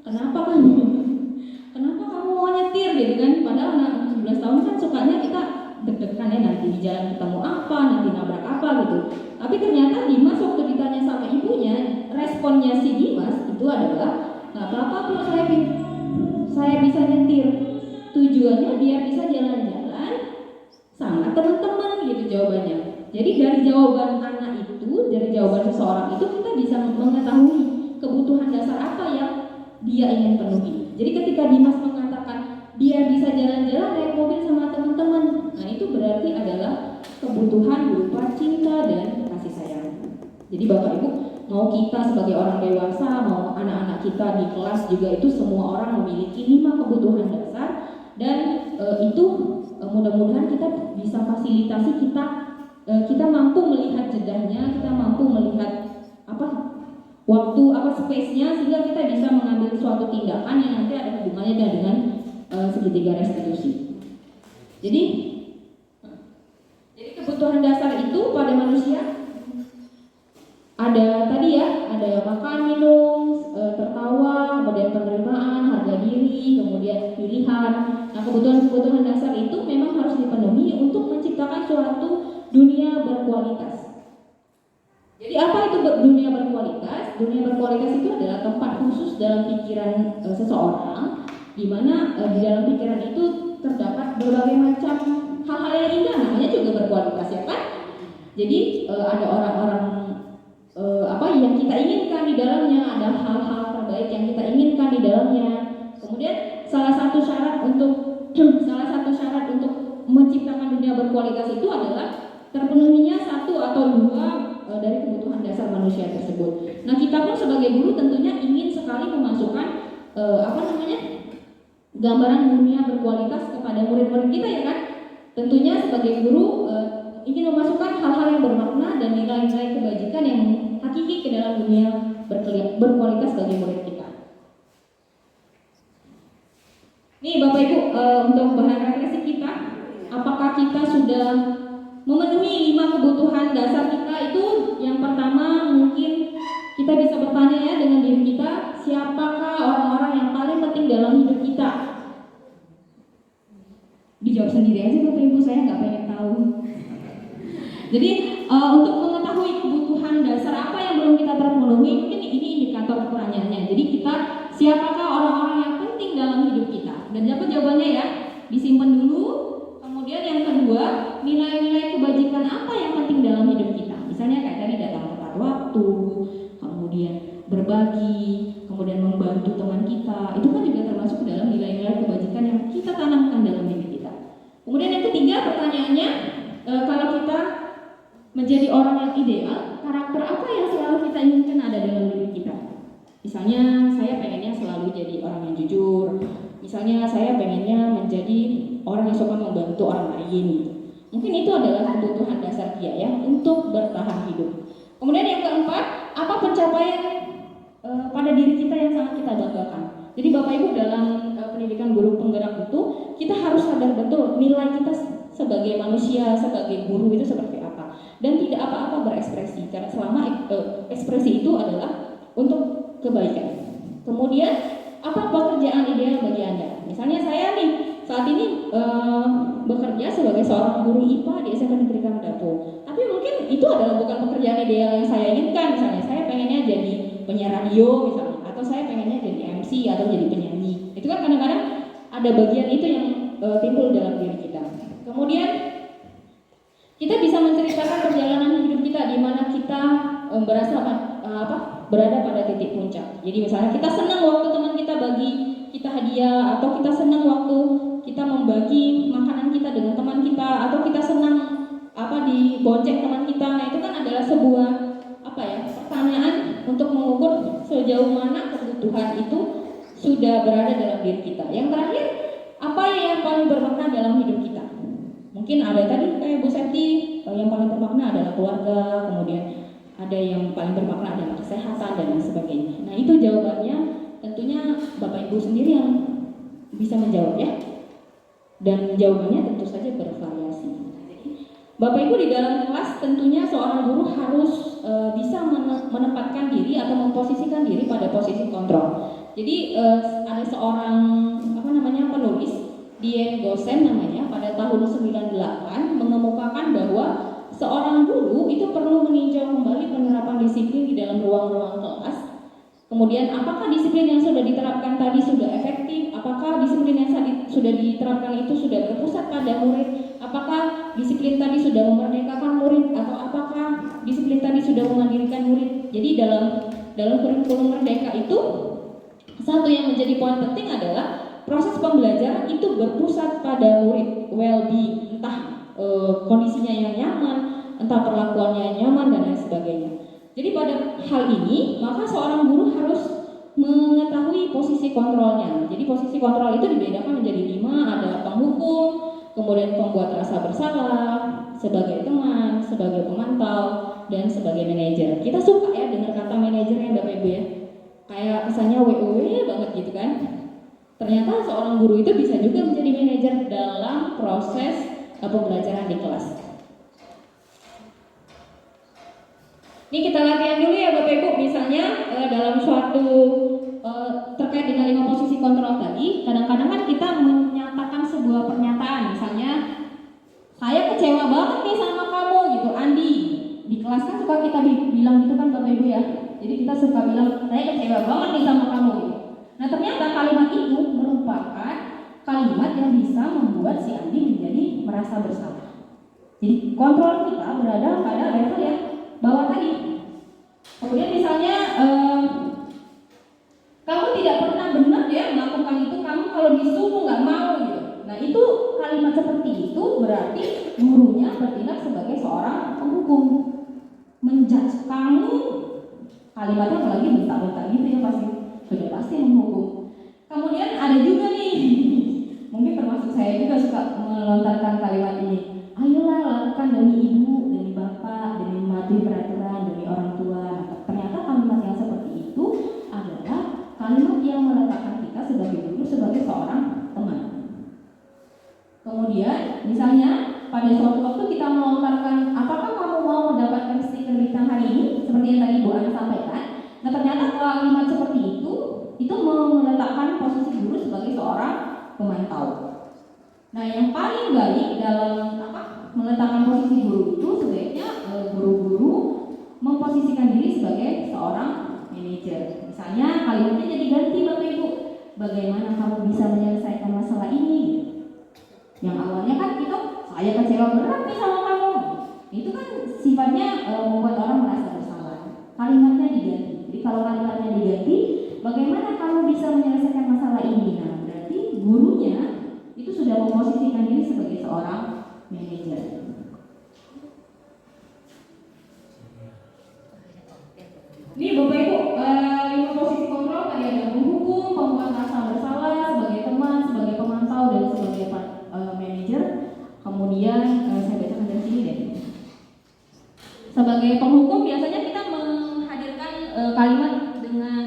kenapa kamu mau nyetir gitu kan? Padahal anak 17 tahun kan sukanya kita deg-degan ya, nanti di jalan ketemu apa, nanti nabrak apa gitu. Tapi ternyata Dimas waktu ditanya sama ibunya, responnya si Dimas itu adalah nggak apa-apa kalau saya bisa nyetir. Tujuannya biar bisa jalan-jalan sama teman-teman gitu jawabannya. Jadi dari jawaban anak itu, dari jawaban seseorang itu kita bisa mengetahui kebutuhan dasar apa yang dia ingin penuhi. Jadi ketika Dimas mengatakan biar bisa jalan-jalan naik mobil sama teman-teman, nah itu berarti adalah kebutuhan berupa cinta dan kasih sayang. Jadi Bapak Ibu, mau kita sebagai orang dewasa, mau anak-anak kita di kelas juga itu semua orang memiliki 5 kebutuhan dasar. Dan itu mudah-mudahan kita bisa fasilitasi kita mampu melihat jedahnya, kita mampu melihat waktu space-nya sehingga kita bisa mengambil suatu tindakan yang nanti ada hubungannya dengan segitiga restitusi. Jadi kebutuhan dasar itu pada manusia ada tadi ya, ada makan, minum, tertawa, kemudian penerimaan, harga diri, kemudian pilihan. Nah, kebutuhan dasar itu memang harus dipenuhi untuk menciptakan suatu dunia berkualitas. Jadi apa itu dunia berkualitas? Dunia berkualitas itu adalah tempat khusus dalam pikiran seseorang, di mana di dalam pikiran itu terdapat berbagai macam hal-hal yang indah, namanya juga berkualitas ya kan? Jadi ada orang-orang yang kita inginkan di dalamnya, ada hal-hal terbaik yang kita inginkan di dalamnya. Kemudian salah satu syarat untuk menciptakan dunia berkualitas itu adalah terpenuhinya 1 atau 2 dari kebutuhan dasar manusia tersebut. Nah, kita pun sebagai guru tentunya ingin sekali memasukkan gambaran dunia berkualitas kepada murid-murid kita ya kan. Tentunya sebagai guru ingin memasukkan hal-hal yang bermakna dan nilai-nilai kebajikan yang hakiki ke dalam dunia berkualitas bagi murid kita. Nih Bapak Ibu, untuk bahan refleksi kita, apakah kita sudah memenuhi 5 kebutuhan dasar kita itu? Yang pertama mungkin kita bisa bertanya ya dengan diri kita, siapakah orang-orang yang paling penting dalam hidup kita? Dijawab sendiri aja Bapak Ibu, saya nggak pengen tahu. Jadi untuk mengetahui kebutuhan dasar apa yang belum kita terpenuhi, mungkin ini indikator pertanyaannya. Jadi kita siapakah orang-orang yang penting dalam hidup kita? Dan dapat jawabannya ya, disimpan dulu. Kemudian yang kedua, nilai-nilai kebajikan apa yang penting dalam hidup kita? Misalnya kayak tadi datang tepat waktu, kemudian berbagi, kemudian membantu teman kita. Itu kan juga termasuk dalam nilai-nilai kebajikan yang kita tanamkan dalam diri kita. Kemudian yang ketiga pertanyaannya, kalau kita menjadi orang yang ideal, karakter apa yang selalu kita inginkan ada dalam diri kita? Misalnya saya pengennya selalu jadi orang yang jujur. Misalnya saya pengennya menjadi orang yang suka membantu orang lain. Mungkin itu adalah kebutuhan dasar dia ya untuk bertahan hidup. Kemudian yang keempat, apa pencapaian pada diri kita yang sangat kita banggakan? Jadi Bapak Ibu dalam pendidikan guru penggerak itu kita harus sadar betul nilai kita sebagai manusia, sebagai guru itu seperti apa. Dan tidak apa-apa berekspresi karena selama ekspresi itu adalah untuk kebaikan. Kemudian apa pekerjaan ideal bagi Anda? Misalnya saya nih saat ini bekerja sebagai seorang guru IPA di SMP Negeri Karangdapo. Tapi mungkin itu adalah bukan pekerjaan ideal yang saya inginkan. Misalnya saya pengennya jadi penyiar radio misalnya, atau saya pengennya jadi MC atau jadi penyanyi. Itu kan kadang-kadang ada bagian itu yang timbul dalam diri kita. Kemudian kita bisa menceritakan perjalanan hidup kita di mana kita berada pada titik puncak. Jadi misalnya kita senang waktu teman kita bagi kita hadiah, atau kita senang waktu kita membagi makanan kita dengan teman kita, atau kita senang disiplin kita. Yang terakhir, apa yang paling bermakna dalam hidup kita? Mungkin ada tadi kayak Bu Septi, yang paling bermakna adalah keluarga, kemudian ada yang paling bermakna adalah kesehatan dan lain sebagainya. Nah itu jawabannya tentunya Bapak Ibu sendiri yang bisa menjawab ya. Dan jawabannya tentu saja bervariasi. Bapak Ibu di dalam kelas tentunya seorang guru harus bisa menempatkan diri atau memposisikan diri pada posisi kontrol. Jadi ada seorang penulis Dian Gosen namanya pada tahun 98 mengemukakan bahwa seorang guru itu perlu meninjau kembali penerapan disiplin di dalam ruang-ruang kelas. Kemudian apakah disiplin yang sudah diterapkan tadi sudah efektif? Apakah disiplin yang sudah diterapkan itu sudah berpusat pada murid? Apakah disiplin tadi sudah memerdekakan murid? Atau apakah disiplin tadi sudah memandirikan murid? Jadi dalam kurikulum merdeka itu satu yang menjadi poin penting adalah proses pembelajaran itu berpusat pada murid, well-being, entah kondisinya yang nyaman, entah perlakuannya yang nyaman dan lain sebagainya. Jadi pada hal ini, maka seorang guru harus mengetahui posisi kontrolnya. Jadi posisi kontrol itu dibedakan menjadi 5, ada penghukum, kemudian pembuat rasa bersalah, sebagai teman, sebagai pemantau, dan sebagai manajer. Kita suka ya dengar kata manajernya Bapak Ibu ya. Kayak kesannya WOW banget gitu kan. Ternyata seorang guru itu bisa juga menjadi manajer dalam proses pembelajaran di kelas. Ini kita latihan dulu ya Bapak Ibu, misalnya dalam suatu terkait dengan 5 posisi kontrol tadi, kadang-kadang kan kita menyatakan sebuah pernyataan, misalnya saya kecewa banget nih sama kamu gitu, Andi. Di kelas kan suka kita bilang gitu kan Bapak Ibu ya. Jadi kita suka bilang saya kecewa banget nih sama kamu gitu. Nah ternyata kalimat itu merupakan kalimat yang bisa membuat si Andi menjadi merasa bersalah. Jadi kontrol kita berada pada level yang bawah tadi. Kemudian misalnya kamu tidak pernah benar ya melakukan itu, kamu kalau disuruh nggak mau gitu. Nah itu kalimat seperti itu berarti gurunya bertindak sebagai seorang penghukum, menjudge kamu. Kalimatnya apalagi bentak-bentak gitu ya sudah pasti menghukum. Kemudian ada juga nih, mungkin termasuk saya juga suka melontarkan kalimat ini. Ayolah lakukan demi ibu, demi bapak, demi mematuhi peraturan, demi orang tua. Nah, ternyata kalimat yang seperti itu adalah kalimat yang meletakkan kita sebagai guru sebagai seorang teman. Kemudian misalnya pada suatu waktu kita melontarkan, apakah kamu mau mendapatkan stiker bintang hari ini? Seperti yang tadi Bu Ana sampaikan. Nah ternyata kalimat seperti itu meletakkan posisi guru sebagai seorang pemantau. Nah yang paling baik dalam meletakkan posisi guru itu sebaiknya guru-guru memposisikan diri sebagai seorang manajer. Misalnya kalimatnya jadi ganti Bapak Ibu. Bagaimana kamu bisa menyelesaikan masalah ini? Yang awalnya kan kita saya kecewa berat nih sama kamu. Itu kan sifatnya membuat orang merasa bersalah. Kalimatnya diganti. Jadi kalau kalimatnya diganti, bagaimana kamu bisa menyelesaikan masalah ini? Nah berarti gurunya itu sudah memposisikan diri sebagai seorang manajer. Ini Bapak Ibu 5 posisi kontrol tadi ada menghukum, pembuat rasa bersalah, sebagai teman, sebagai pemantau dan sebagai manajer. Kemudian saya bacakan dari sini deh. Sebagai penghukum biasanya kita menghadirkan kalimat dengan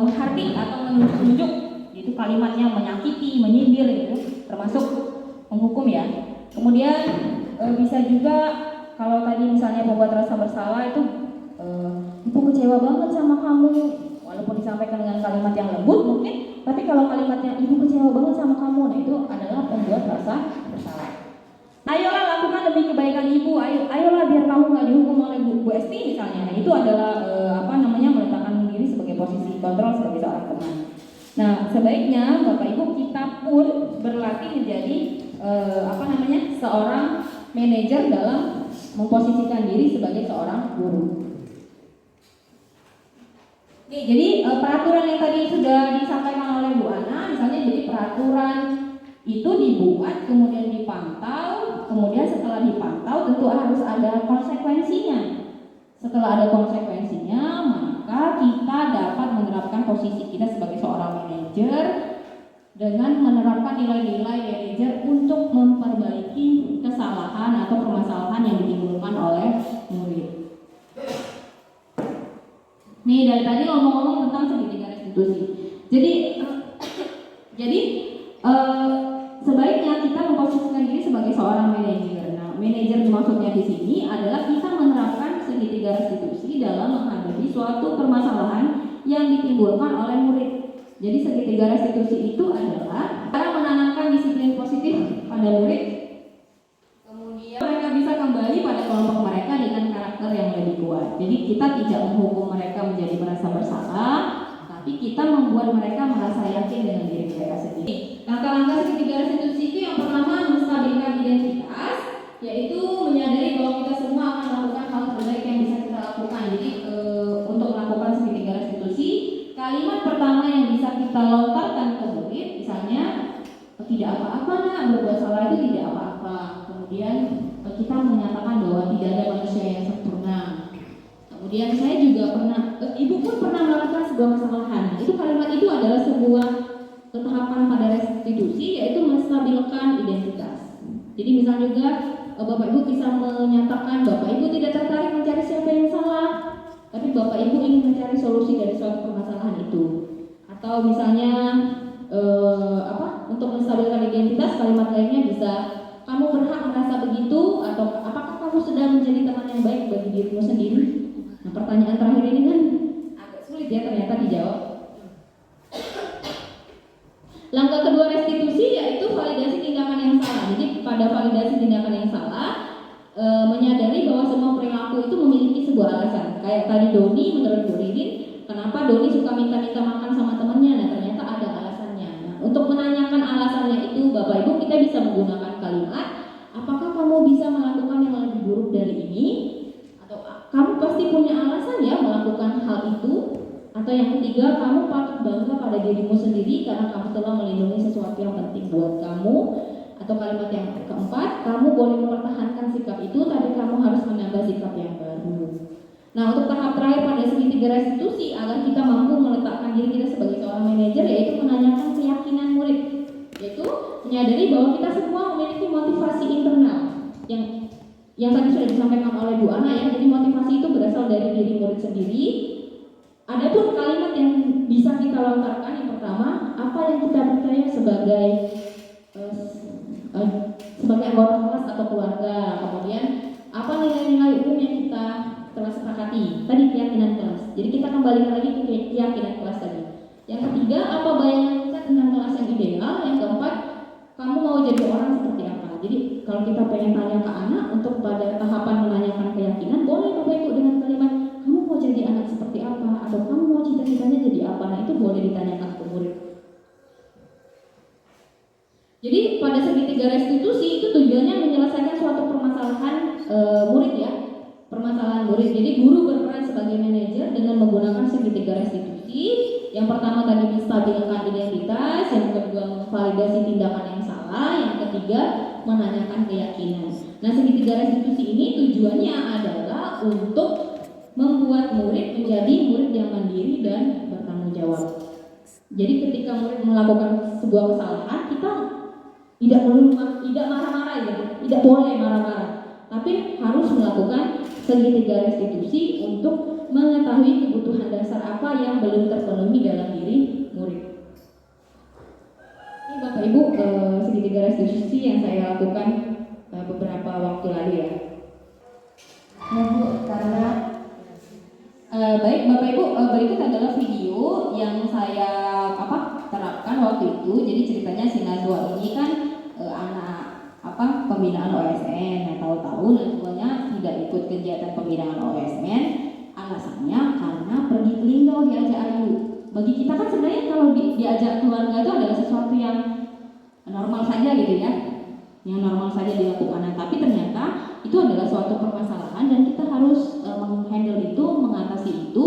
menghardik atau menunjuk. Itu kalimatnya menyakiti, menyindir gitu, termasuk menghukum ya. Kemudian bisa juga kalau tadi misalnya membuat rasa bersalah itu ibu kecewa banget sama kamu, walaupun disampaikan dengan kalimat yang lembut mungkin, tapi kalau kalimatnya ibu kecewa banget sama kamu, nah itu adalah membuat rasa bersalah. Ayolah lakukan demi kebaikan ibu, ayolah biar kamu nggak dihukum oleh Bu Esti misalnya. Nah itu adalah meletakkan diri sebagai posisi kontrol sebagai seorang teman. Nah sebaiknya Bapak Ibu kita pun berlatih menjadi seorang manajer dalam memposisikan diri sebagai seorang guru. Oke, jadi peraturan yang tadi sudah disampaikan oleh Bu Ana, misalnya jadi peraturan itu dibuat kemudian dipantau, kemudian setelah dipantau tentu harus ada konsekuensinya. Setelah ada konsekuensinya, maka kita dapat menerapkan posisi kita sebagai seorang manajer dengan menerapkan nilai-nilai manajer untuk memperbaiki kesalahan atau permasalahan yang ditimbulkan oleh murid. Nih dari tadi ngomong-ngomong tentang segitiga restitusi. Jadi sebaiknya kita memposisikan diri sebagai seorang manajer. Nah, manajer maksudnya di sini adalah kita menerapkan segitiga restitusi dalam menghadapi suatu permasalahan yang ditimbulkan oleh murid. Jadi segitiga restitusi itu adalah cara menanamkan disiplin positif pada murid. Kemudian mereka bisa kembali pada kelompok mereka dengan karakter yang lebih kuat. Jadi kita tidak menghukum mereka menjadi merasa bersalah, tapi kita membuat mereka merasa yakin dengan diri mereka sendiri. Langkah-langkah segitiga restitusi itu yang pertama menstabilkan identitas, yaitu menyadari bahwa kita semua akan melakukan hal terbaik yang bisa kita lakukan. Jadi untuk melakukan segitiga restitusi, kalimat pertama yang bisa kita lontarkan ke murid, misalnya tidak apa-apa nak, berbuat salah itu tidak apa-apa. Kemudian kita menyatakan bahwa tidak ada manusia yang sempurna. Kemudian saya juga pernah, ibu pun pernah melakukan sebuah kesalahan. Itu kalimat itu adalah sebuah tahapan pada restitusi, yaitu menstabilkan identitas. Jadi misal juga Bapak Ibu bisa menyatakan Bapak Ibu tidak tertarik mencari siapa yang salah, tapi Bapak Ibu ingin mencari solusi dari suatu permasalahan itu. Atau misalnya untuk menstabilkan identitas, kalimat lainnya bisa kamu berhak merasa begitu, atau apakah kamu sudah menjadi teman yang baik bagi dirimu sendiri? Nah, pertanyaan terakhir ini kan agak sulit ya ternyata dijawab. Langkah kedua restitusi yaitu validasi tindakan yang salah. Jadi pada validasi tindakan yang salah, menyadari bahwa semua perilaku itu memiliki sebuah alasan. Kayak tadi Doni, menurut Bu Ridin, kenapa Doni suka minta-minta makan sama temannya? Nah ternyata ada alasannya. Nah, untuk menanyakan alasannya itu, Bapak Ibu kita bisa menggunakan kalimat, apakah kamu bisa melakukan yang lebih buruk dari ini? Atau kamu pasti punya alasan ya melakukan hal itu? Atau yang ketiga, kamu patut bangga pada dirimu sendiri karena kamu telah melindungi sesuatu yang penting buat kamu. Atau kalimat yang keempat, kamu boleh mempertahankan sikap itu, tapi kamu harus menambah sikap yang baru. Nah, untuk tahap terakhir pada segitiga restitusi, agar kita mampu meletakkan diri kita sebagai seorang manajer, yaitu menanyakan keyakinan murid, yaitu menyadari bahwa kita semua memiliki motivasi internal yang tadi sudah disampaikan oleh Bu Ana ya. Jadi motivasi itu berasal dari diri murid sendiri. Adapun kalimat yang bisa kita lontarkan, yang pertama, apa yang kita percaya sebagai anggota kelas atau keluarga. Kemudian apa nilai-nilai umum yang kita telah sepakati. Tadi keyakinan kelas. Jadi kita kembalikan lagi ke keyakinan kelas tadi. Yang ketiga, apa bayangan kita tentang kelas yang ideal. Yang keempat, kamu mau jadi orang seperti apa. Jadi kalau kita pengen tanya ke anak untuk pada tahapan menanyakan keyakinan, boleh Bapak Ibu dengan kalimat kamu mau jadi anak seperti apa, atau kamu mau cita-citanya jadi apa. Nah itu boleh ditanyakan ke murid. Jadi pada segitiga restitusi itu tujuannya menyelesaikan suatu permasalahan murid ya, permasalahan murid. Jadi guru berperan sebagai manajer dengan menggunakan segitiga restitusi. Yang pertama tadi menstabilkan identitas, yang kedua memvalidasi tindakan yang salah, yang ketiga menanyakan keyakinan. Nah segitiga restitusi ini tujuannya adalah untuk membuat murid menjadi murid yang mandiri dan bertanggung jawab. Jadi ketika murid melakukan sebuah kesalahan, kita tidak marah-marah ya, tidak boleh marah-marah, tapi harus melakukan segitiga restitusi untuk mengetahui kebutuhan dasar apa yang belum terpenuhi dalam diri murid. Ini Bapak Ibu segitiga restitusi yang saya lakukan beberapa waktu lalu ya. Nah Bu, karena baik Bapak Ibu, berikut adalah video yang saya terapkan waktu itu. Jadi ceritanya si Najwa ini kan anak pembinaan OSN. Nah tahu-tahu Najwanya tidak ikut kegiatan pembinaan OSN, alasannya karena pergi ke Linggau diajak Ayu. Bagi kita kan sebenarnya kalau diajak keluarga itu adalah sesuatu yang normal saja gitu ya, yang normal saja dilakukan. Nah, tapi ternyata itu adalah suatu permasalahan dan kita harus menghandle itu, mengatasi itu,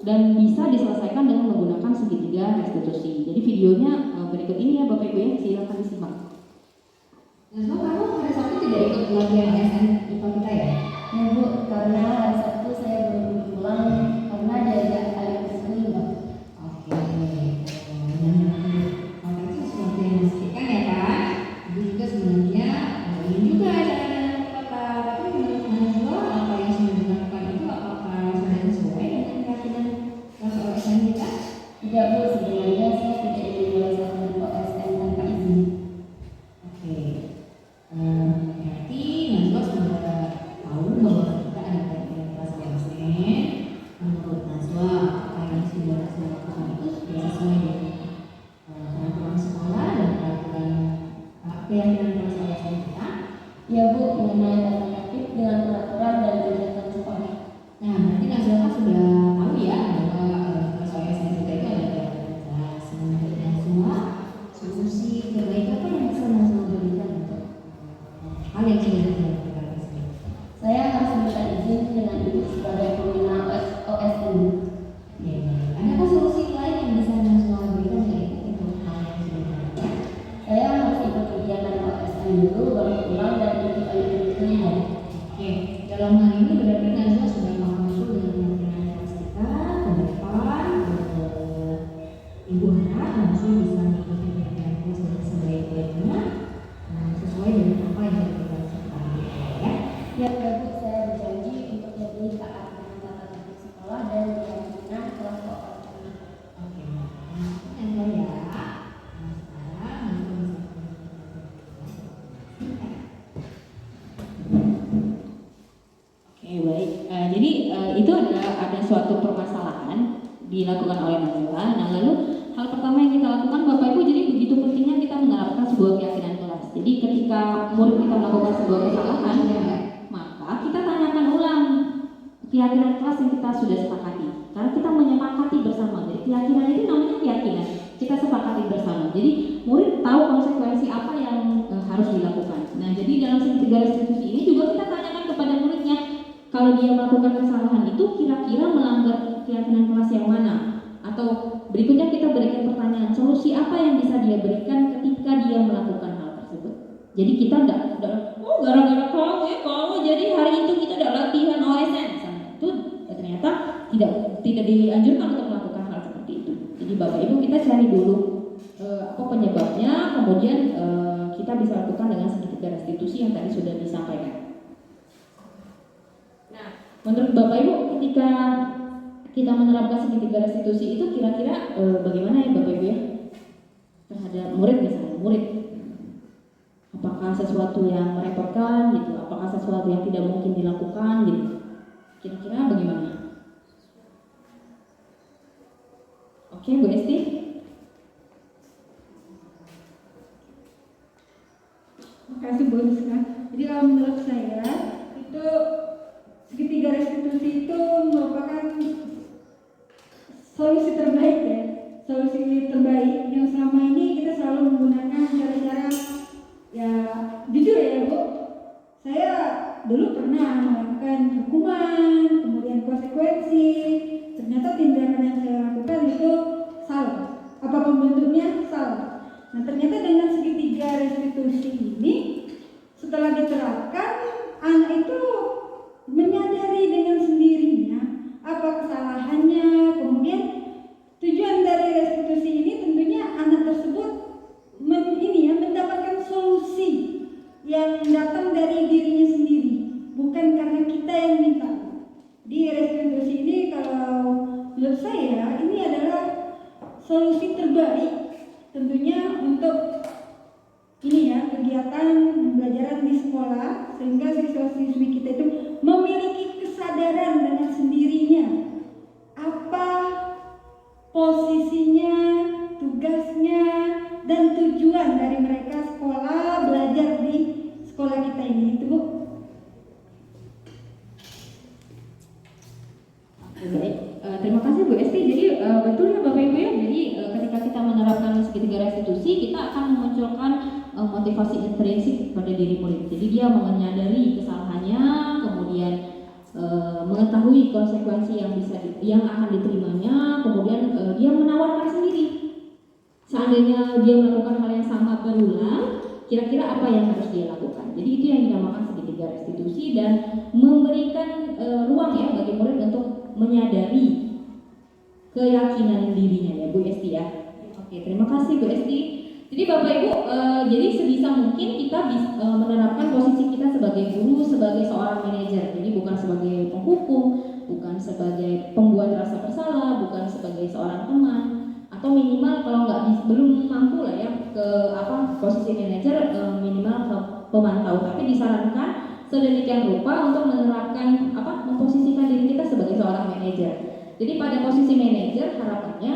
dan bisa diselesaikan dengan menggunakan segitiga restitusi. Jadi videonya berikut ini ya Bapak Ibu ya, silakan disimak. Nah, kamu hari Sabtu tidak ikut pengajian ASN IPA kita ya? Ya Bu, karena hari Sabtu saya belum pulang karena diajak ayah ke sini Mbak. Oke. Itu semua keyakinan kelas OSN kita. Ya Bu, mengenai tata tertib dengan peraturan dan kegiatan sekolah. Nah, berarti Nazila kan sudah tahu ya bahwa kelas OSN kita itu ada peraturan jelas. Dan semua solusi terbaik apa yang bisa Nazila berikan untuk hal yang sudah dilakukan tersebut. Saya harus minta izin dengan Ibu sebagai pembina OSN. Ya, adakah solusi lain yang bisa Nazila berikan dari untuk hal yang sudah dilakukan? Saya harus ikut kegiatan OSN dulu, baru pulang dan ikut kegiatan. Oke, dalam hal ini berarti Nazila sudah paham betul dengan pimpinan kelas kita ke depan. Ibu harap Nazila bisa mengikuti pimpinan kelas dengan sebaik-baiknya sesuai dengan apa yang kita lakukan ya. Ya, Bu, saya berjanji untuk lebih taat dengan tata tertib sekolah dan keyakinan kelas OSN. Oke, yang lain ya. Oke, baik. Jadi itu ada suatu permasalahan dilakukan oleh Nazila. Nah, lalu hal pertama yang kita lakukan Bapak Ibu, jadi begitu pentingnya kita menerapkan sebuah keyakinan kelas. Jadi ketika murid kita melakukan sebuah kesalahan, maka kita tanyakan ulang keyakinan kelas yang kita sudah sepakati. Karena kita menyepakati bersama. Jadi keyakinan itu namanya keyakinan. Kita sepakati bersama. Jadi murid tahu konsekuensi apa yang harus dilakukan. Nah, jadi dalam segitiga restitusi ini juga kita tanyakan kepada muridnya, kalau dia melakukan kesalahan itu kira-kira melanggar keyakinan kelas yang mana? Atau berikutnya kita berikan pertanyaan, solusi apa yang bisa dia berikan ketika dia melakukan hal tersebut. Jadi kita enggak gara-gara kamu jadi hari itu kita udah latihan OSN misalnya. Itu ternyata tidak dianjurkan untuk melakukan hal seperti itu. Jadi Bapak Ibu kita cari dulu apa penyebabnya, kemudian kita bisa lakukan dengan segitiga restitusi yang tadi sudah disampaikan. Nah, menurut Bapak Ibu ketika kita menerapkan segitiga restitusi itu kira-kira bagaimana ya Bapak Ibu ya terhadap murid misalnya, murid apakah sesuatu yang merepotkan gitu, apakah sesuatu yang tidak mungkin dilakukan gitu, kira-kira bagaimana? Oke, Bu Esti. Makasih Bu Rizka. Jadi kalau menurut saya itu segitiga restitusi itu merupakan solusi terbaik ya, solusi terbaik yang selama ini kita selalu menggunakan cara-cara ya jujur ya Bu. Saya dulu pernah melakukan hukuman, kemudian konsekuensi. Ternyata tindakan yang saya lakukan itu salah, apapun bentuknya salah. Nah ternyata dengan segitiga restitusi ini setelah diterapkan, anak itu menyadari dengan sendirinya apa kesalahannya. Kemudian tujuan dari restitusi ini tentunya anak tersebut mendapatkan solusi yang datang dari dirinya sendiri, bukan karena kita yang minta. Di restitusi ini kalau menurut saya ini adalah solusi terbaik tentunya untuk ini ya, kegiatan pembelajaran di sekolah, sehingga siswa-siswi kita itu memiliki kesadaran dengan sendirinya apa posisinya, tugasnya, dan tujuan dari mereka sekolah, belajar di sekolah kita ini. Itu Bu. Baik, terima kasih Bu Esti. Jadi betul ya Bapak Ibu ya. Jadi ketika kita menerapkan segitiga restitusi, kita akan memunculkan motivasi intrinsik pada diri murid. Jadi dia menyadari kesalahannya, kemudian mengetahui konsekuensi yang akan diterimanya, kemudian dia menawarkan sendiri. Seandainya dia melakukan hal yang sama berulang, kira-kira apa yang harus dia lakukan. Jadi itu yang dinamakan segitiga restitusi dan memberikan ruang ya bagi murid untuk menyadari keyakinan dirinya ya Bu Esti ya. Oke, terima kasih Bu Esti. Jadi Bapak Ibu, jadi sebisa mungkin kita bisa menerapkan posisi kita sebagai guru, sebagai seorang manajer. Jadi bukan sebagai penghukum, bukan sebagai pembuat rasa bersalah, bukan sebagai seorang teman, atau minimal kalau belum mampu lah ya ke posisi manajer, minimal ke pemantau. Tapi disarankan sedemikian rupa untuk menerapkan memposisikan diri kita sebagai seorang manajer. Jadi pada posisi manajer harapannya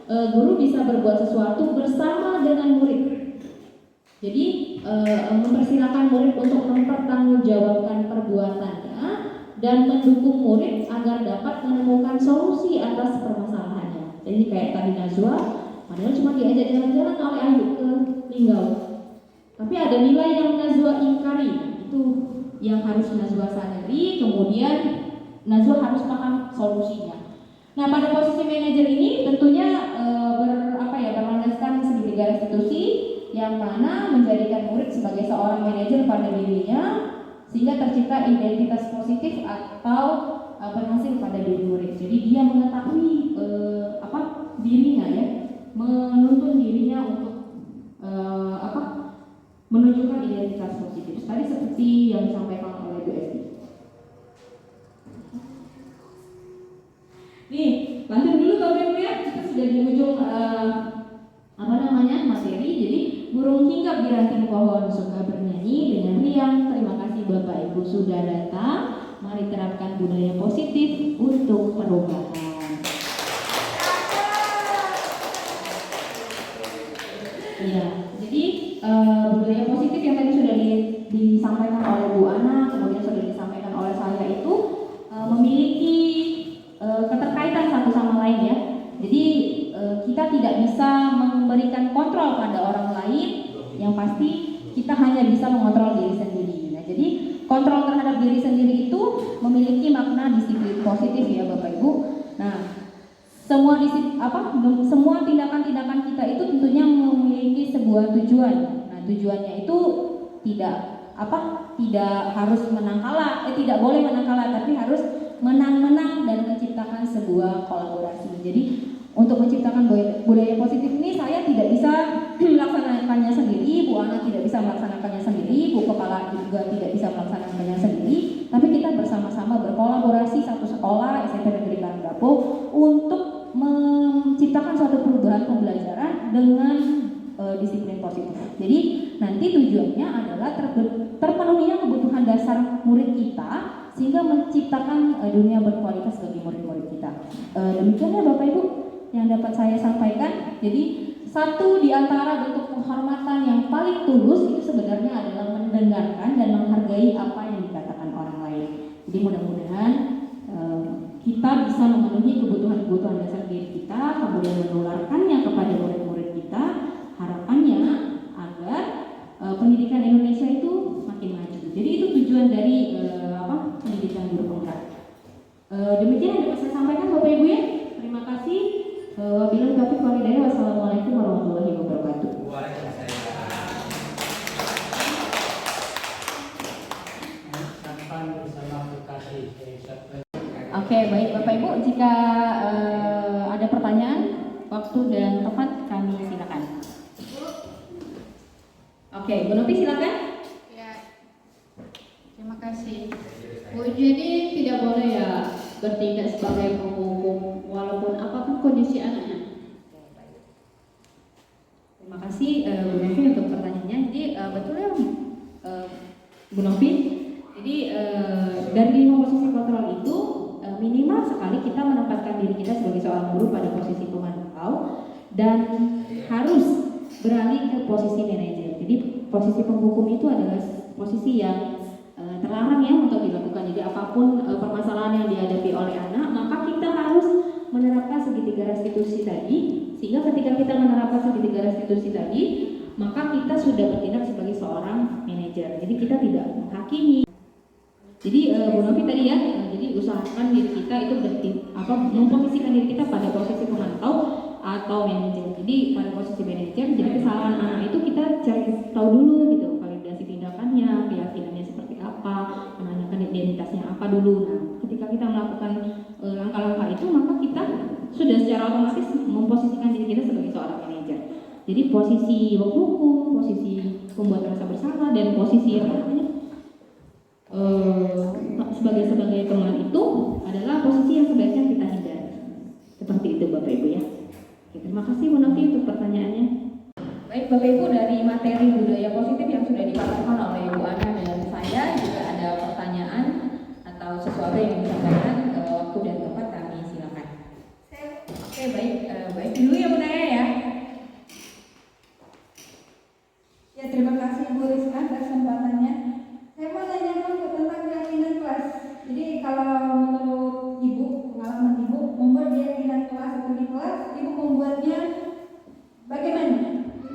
guru bisa berbuat sesuatu bersama dengan murid. Jadi mempersilahkan murid untuk mempertanggungjawabkan perbuatannya dan mendukung murid agar dapat menemukan solusi atas permasalahannya. Jadi kayak tadi Najwa, padahal cuma diajak jalan-jalan oleh Ayu ke Linggau. Tapi ada nilai yang Najwa ingkari, itu yang harus Najwa sadari, kemudian Najwa harus paham solusinya. Nah, pada posisi manajer ini tentunya berlandaskan segitiga restitusi yang mana menjadikan murid sebagai seorang manajer pada dirinya sehingga tercipta identitas positif atau berhasil pada diri murid. Jadi dia mengetahui dirinya ya, menuntun dirinya untuk menunjukkan identitas positif. Tadi seperti yang disampaikan oleh Bu Esti. Nih, lanjut dulu Bapak Ibu ya, kita sudah di ujung materi. Jadi burung hinggap di ranting pohon suka bernyanyi dengan riang. Terima kasih Bapak Ibu sudah datang. Mari terapkan budaya positif untuk perubahan. Ya, jadi budaya positif yang tadi sudah disampaikan oleh Bu Ana, kemudian sudah disampaikan oleh saya itu memiliki keterkaitan satu sama lain ya. Jadi kita tidak bisa memberikan kontrol pada orang lain, yang pasti kita hanya bisa mengontrol diri sendiri. Nah, jadi kontrol terhadap diri sendiri itu memiliki makna disiplin positif ya Bapak Ibu. Nah, semua tindakan-tindakan kita itu tentunya memiliki sebuah tujuan. Nah, tujuannya itu tidak harus menang kalah, tidak boleh menang kalah, tapi harus menang-menang dan menciptakan sebuah kolaborasi. Jadi untuk menciptakan budaya positif ini saya tidak bisa melaksanakannya sendiri, Bu Ana tidak bisa melaksanakannya sendiri, Bu Kepala juga tidak bisa melaksanakannya sendiri, tapi kita bersama-sama berkolaborasi satu sekolah SMP Negeri Karanggapo untuk menciptakan suatu perubahan pembelajaran dengan disiplin positif. Jadi nanti tujuannya adalah terpenuhinya kebutuhan dasar murid kita sehingga menciptakan dunia berkualitas bagi murid-murid kita. Demikian ya Bapak Ibu yang dapat saya sampaikan. Jadi satu di antara bentuk penghormatan yang paling tulus itu sebenarnya adalah mendengarkan dan menghargai apa yang dikatakan orang lain. Jadi mudah-mudahan kita bisa memenuhi kebutuhan-kebutuhan dasar diri kita, kemudian menularkannya kepada murid-murid kita. Harapannya agar pendidikan Indonesia itu makin maju. Jadi itu tujuan dari pendidikan guru penggerak. Demikian yang dapat saya sampaikan Bapak Ibu ya. Terima kasih. Wabillahi taufiq wal hidayah. Wassalamualaikum warahmatullahi wabarakatuh. Oke, baik Bapak Ibu, jika ada pertanyaan, waktu dan tempat kami silakan. Oke, Bu Novi silakan. Ya, terima kasih. Bu, jadi tidak boleh ya bertindak sebagai penghukum walaupun apapun kondisi anaknya. Terima kasih Bu Novi untuk pertanyaannya. Jadi betul ya Bu Novi. Jadi dari 5 posisi kontrol itu minimal sekali kita menempatkan diri kita sebagai seorang guru pada posisi pemantau dan harus beralih ke posisi manajer. Jadi posisi penghukum itu adalah posisi yang terlarang ya untuk dilakukan. Jadi apapun permasalahan yang dihadapi oleh anak, maka kita harus menerapkan segitiga restitusi tadi. Sehingga ketika kita menerapkan segitiga restitusi tadi, maka kita sudah bertindak sebagai seorang manajer. Jadi kita tidak menghakimi. Jadi Bu Novi tadi ya, jadi usahakan diri kita itu memposisikan diri kita pada posisi pemantau atau manajer. Jadi pada posisi manajer, jadi kesalahan anak itu kita cari tahu dulu gitu, validasi tindakannya, keyakinannya seperti apa, menanyakan identitasnya apa dulu. Nah, ketika kita melakukan langkah-langkah itu, maka kita sudah secara otomatis memposisikan diri kita sebagai seorang manajer. Jadi posisi hukum, posisi pembuat rasa bersalah, dan posisi sebagai teman itu adalah posisi yang sebaiknya kita hindari. Seperti itu Bapak Ibu ya. Oke, terima kasih Bu Novi untuk pertanyaannya. Baik Bapak Ibu, dari materi budaya positif yang sudah dipaparkan oleh Bu Ana dan saya, jika ada pertanyaan atau sesuatu yang disampaikan, waktu dan tempat kami silakan. Oke, baik dulu ya Bu Naya ya. Ya, terima kasih Bu Rizka atas kesempatannya. Saya mau tanyakan Bu tentang keyakinan kelas. Jadi kalau menurut Ibu, pengalaman Ibu membuat keyakinan kelas itu di kelas, Ibu membuatnya bagaimana?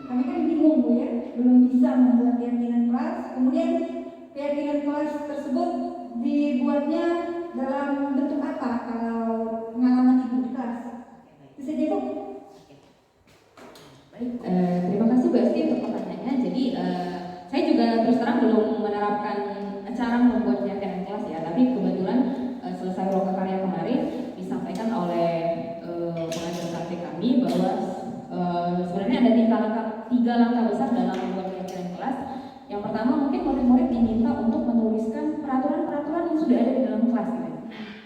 Kami kan bingung Bu ya, belum bisa membuat keyakinan kelas. Kemudian keyakinan kelas tersebut dibuatnya dalam bentuk apa kalau pengalaman Ibu di kelas? Bisa saja Bu? Baik, terima kasih Bu Esti untuk pertanyaannya. Jadi saya juga terus terang belum menerapkan cara membuat keyakinan kelas ya, tapi kebetulan selesai loka karya kemarin disampaikan oleh pengajar praktik kami bahwa sebenarnya ada tiga langkah besar dalam membuat keyakinan kelas. Yang pertama mungkin murid-murid diminta untuk menuliskan peraturan-peraturan yang sudah ada di dalam kelas gitu.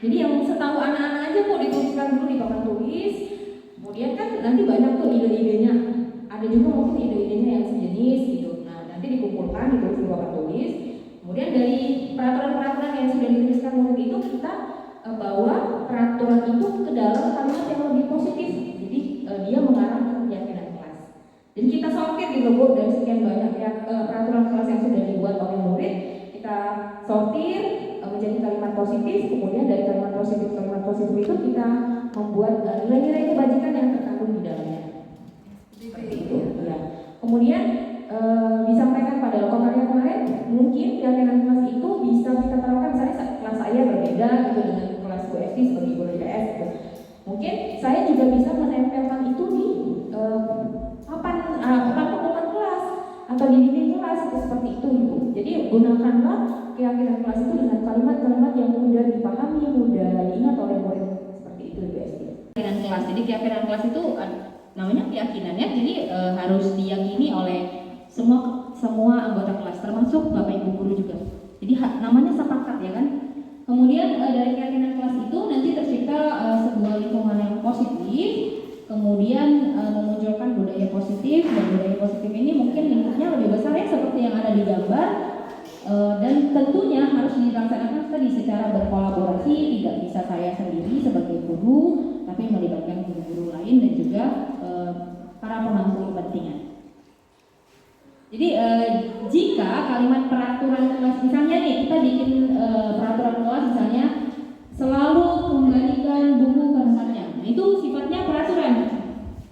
Jadi yang setahu anak-anak aja kok dituliskan dulu di papan tulis. Kemudian kan nanti banyak tuh ide-idenya. Ada juga mungkin ide-idenya yang sejenis gitu. Nah, nanti dikumpulkan ditulis di papan tulis. Kemudian dari peraturan-peraturan yang sudah dituliskan murid itu kita bawa peraturan itu ke dalam kalimat yang lebih positif. Jadi dia mengarah ke keyakinan kelas. Jadi kita sortir gitu Bu dari sekian banyak ya peraturan kelas yang sudah dibuat oleh murid, kita sortir menjadi kalimat positif. Kemudian dari kalimat positif itu kita membuat nilai-nilai kebajikan yang terkandung di dalamnya. Seperti itu. Ya. Kemudian disampaikan pada loka karya kemarin, mungkin keyakinan kelas itu bisa kita terapkan misalnya kelas saya berbeda gitu dengan kelas Bu Esti sebagai guru IPS gitu. Mungkin saya juga bisa menempelkan itu di papan pengumuman kelas atau di dinding kelas itu seperti itu Ibu. Jadi gunakanlah keyakinan kelas itu dengan kalimat-kalimat yang mudah dipahami, mudah diingat oleh murid seperti itu Ibu Esti. Keyakinan kelas. Jadi keyakinan kelas itu namanya keyakinannya, jadi harus diyakini oleh semua anggota kelas, termasuk Bapak Ibu guru juga. Jadi namanya sepakat ya kan. Kemudian dari keyakinan kelas itu nanti tercipta sebuah lingkungan yang positif. Kemudian memunculkan budaya positif, dan budaya positif ini mungkin lingkupnya lebih besar ya seperti yang ada di gambar. Dan tentunya harus dilaksanakan tadi secara berkolaborasi, tidak bisa saya sendiri sebagai guru, tapi melibatkan guru-guru lain dan juga para pemangku kepentingan. Jadi jika kalimat peraturan kelas misalnya nih kita bikin peraturan kelas misalnya selalu kembalikan buku ke tempatnya. Nah, itu sifatnya peraturan.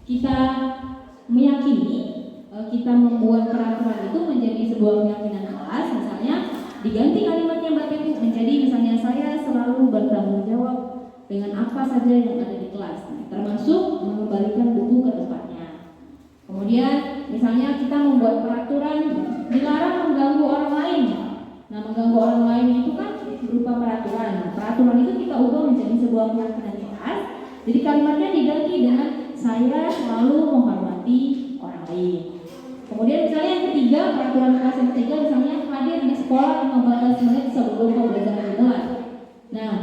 Kita meyakini kita membuat peraturan itu menjadi sebuah keyakinan kelas, misalnya diganti kalimatnya Mbak Teti menjadi misalnya saya selalu bertanggung jawab dengan apa saja yang ada di kelas, termasuk mengembalikan buku ke tempatnya. Kemudian misalnya kita membuat peraturan dilarang mengganggu orang lain. Nah, mengganggu orang lain itu kan berupa peraturan. Nah, peraturan itu kita ubah menjadi sebuah keyakinan kelas. Jadi kalimatnya diganti dengan saya selalu menghormati orang lain. Kemudian misalnya yang ketiga, peraturan kelas yang ketiga misalnya hadir di sekolah 15 menit sebelum pembelajaran dimulai. Nah,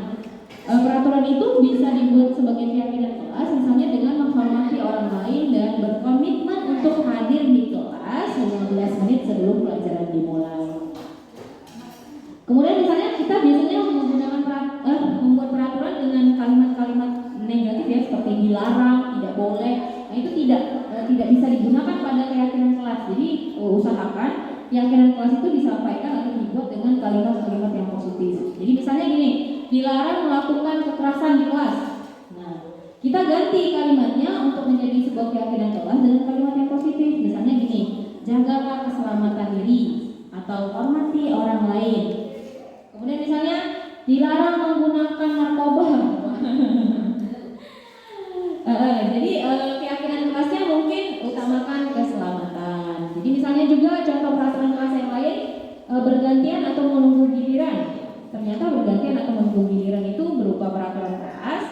peraturan itu bisa dibuat sebagai keyakinan kelas misalnya dengan menghormati orang lain dan berkomitmen untuk hadir di kelas 15 menit sebelum pelajaran dimulai. Kemudian misalnya kita biasanya menggunakan membuat peraturan dengan kalimat-kalimat negatif ya seperti dilarang, tidak boleh. Nah, itu tidak bisa digunakan pada keyakinan kelas. Jadi usahakan keyakinan kelas itu disampaikan atau dibuat dengan kalimat-kalimat yang positif. Jadi misalnya gini, dilarang melakukan kekerasan di kelas. Nah, kita ganti kalimatnya untuk menjadi sebuah keyakinan kelas dengan kalimat yang positif. Misalnya gini, jagalah keselamatan diri atau hormati orang lain. Kemudian misalnya dilarang menggunakan narkoba. Jadi keyakinan kelasnya mungkin utamakan keselamatan. Jadi misalnya juga contoh peraturan kelas yang lain bergantian atau menunggu giliran. Ternyata bergantian atau menunggu giliran itu berupa peraturan kelas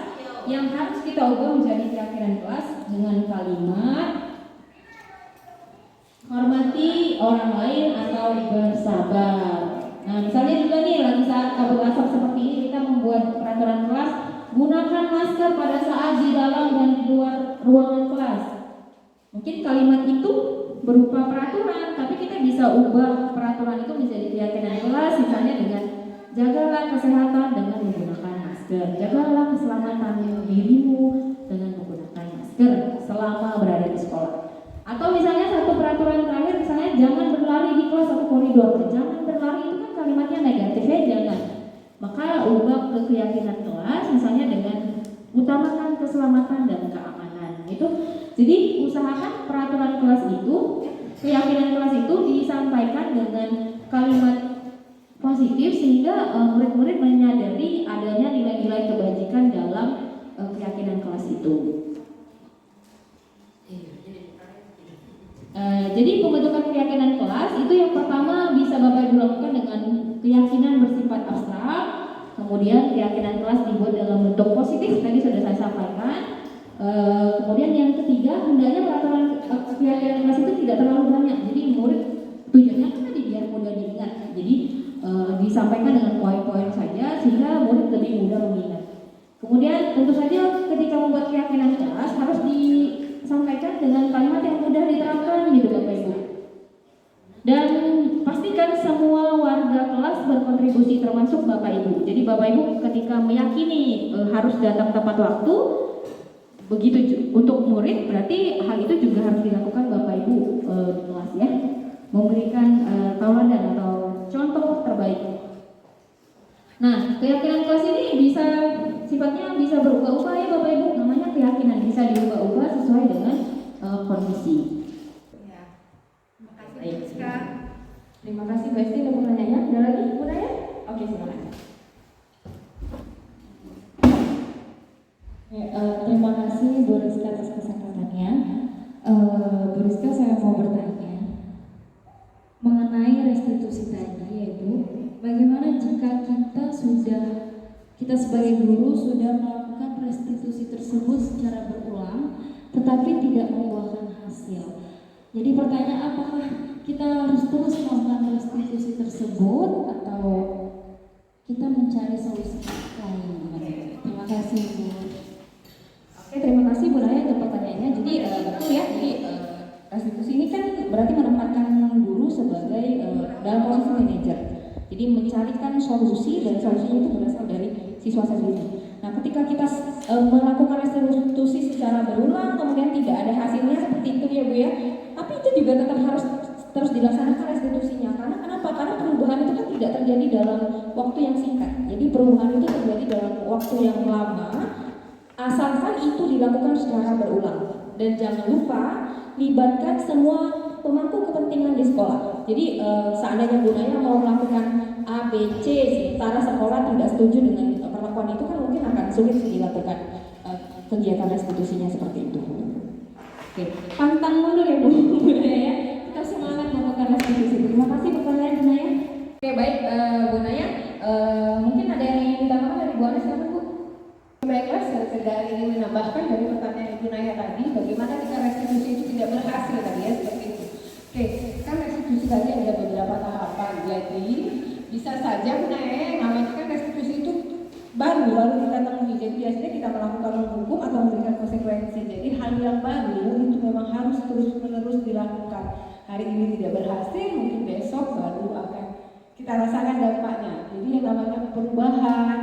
yang harus kita ubah menjadi keyakinan kelas dengan kalimat hormati orang lain atau bersabar. Nah, misalnya juga nih lagi saat kabut asap seperti ini kita membuat peraturan kelas gunakan masker pada saat di dalam dan di luar ruangan kelas. Mungkin kalimat itu berupa peraturan, tapi kita bisa ubah peraturan itu menjadi keyakinan kelas misalnya dengan jagalah kesehatan dengan menggunakan masker, jagalah keselamatan dirimu dengan menggunakan masker selama berada di sekolah. Atau misalnya satu peraturan terakhir misalnya jangan koridor, jangan berlari, itu kan kalimatnya negatif ya, jangan. Maka ubah ke keyakinan kelas, misalnya dengan utamakan keselamatan dan keamanan. Itu jadi usahakan peraturan kelas itu, keyakinan kelas itu disampaikan dengan kalimat positif sehingga murid-murid menyadari adanya nilai-nilai kebajikan dalam keyakinan kelas itu. Jadi pembentukan keyakinan kelas itu yang pertama bisa Bapak Ibu lakukan dengan keyakinan bersifat abstrak, kemudian keyakinan kelas dibuat dalam bentuk positif, tadi sudah saya sampaikan. Kemudian yang ketiga, hendaknya peraturan keyakinan kelas itu tidak terlalu banyak, jadi murid tujuannya kan tadi biar mudah diingat, jadi disampaikan dengan poin-poin saja sehingga murid lebih mudah mengingat. Kemudian tentu saja ketika membuat keyakinan kelas harus disampaikan dengan kalimat yang mudah diterapkan gitu Bapak Ibu. Dan pastikan semua warga kelas berkontribusi termasuk Bapak Ibu. Jadi Bapak Ibu ketika meyakini harus datang tepat waktu, begitu untuk murid, berarti hal itu juga harus dilakukan Bapak Ibu di kelas ya, memberikan tauladan atau contoh terbaik. Nah, keyakinan kelas ini bisa sifatnya bisa berubah-ubah ya Bapak Ibu, namanya keyakinan bisa diubah-ubah sesuai dengan kondisi. Ya. Terima kasih Bu Rizka. Terima kasih Mbak Esti untuk pertanyaannya. Ada lagi Bu Naya? Oke, silakan. Terima kasih Bu Rizka atas kesempatannya. Bu Rizka, saya mau bertanya mengenai restitusi tadi ya Bu. Bagaimana jika kita sebagai guru sudah melakukan restitusi tersebut secara berulang, tetapi tidak membuahkan hasil? Jadi pertanyaan, apakah kita harus terus melakukan restitusi tersebut atau kita mencari solusi lain? Terima kasih Bu. Oke, terima kasih Bu Naya untuk pertanyaannya. Jadi betul ya, jadi restitusi ini kan berarti menempatkan guru sebagai dalam posisi manajer. Jadi mencarikan solusi dan solusinya itu berasal dari siswa sendiri. Nah, ketika kita melakukan restitusi secara berulang kemudian tidak ada hasilnya seperti itu ya Bu ya. Tapi itu juga tetap harus terus dilaksanakan restitusinya. Karena kenapa? Karena perubahan itu kan tidak terjadi dalam waktu yang singkat. Jadi perubahan itu terjadi dalam waktu yang lama, asalkan itu dilakukan secara berulang. Dan jangan lupa libatkan semua pemangku kepentingan di sekolah. Jadi seandainya Bu Naya mau melakukan A, B, C, sementara sekolah tidak setuju dengan perlakuan itu kan mungkin akan sulit dilakukan kegiatan restitusinya seperti itu. Oke, pantang mundur ya Bu Naya ya. Kita semangat melakukan restitusi. Terima kasih pertanyaan Bu Naya. Oke, baik Bu Naya. Mungkin ada yang ingin ditambahkan dari Bu Aris, silakan Bu. Baiklah, saya sekedar ingin menambahkan dari pertanyaan Ibu Naya tadi, bagaimana jika restitusi itu tidak berhasil tadi ya, seperti itu. Oke, kan restitusi tadi ada beberapa tahapan, jadi bisa saja Bu Naya namanya kan restitusi itu baru kita temui, jadi biasanya kita melakukan hukum atau memberikan konsekuensi. Jadi hal yang baru itu memang harus terus-menerus dilakukan. Hari ini tidak berhasil, mungkin besok baru akan kita rasakan dampaknya. Jadi yang namanya perubahan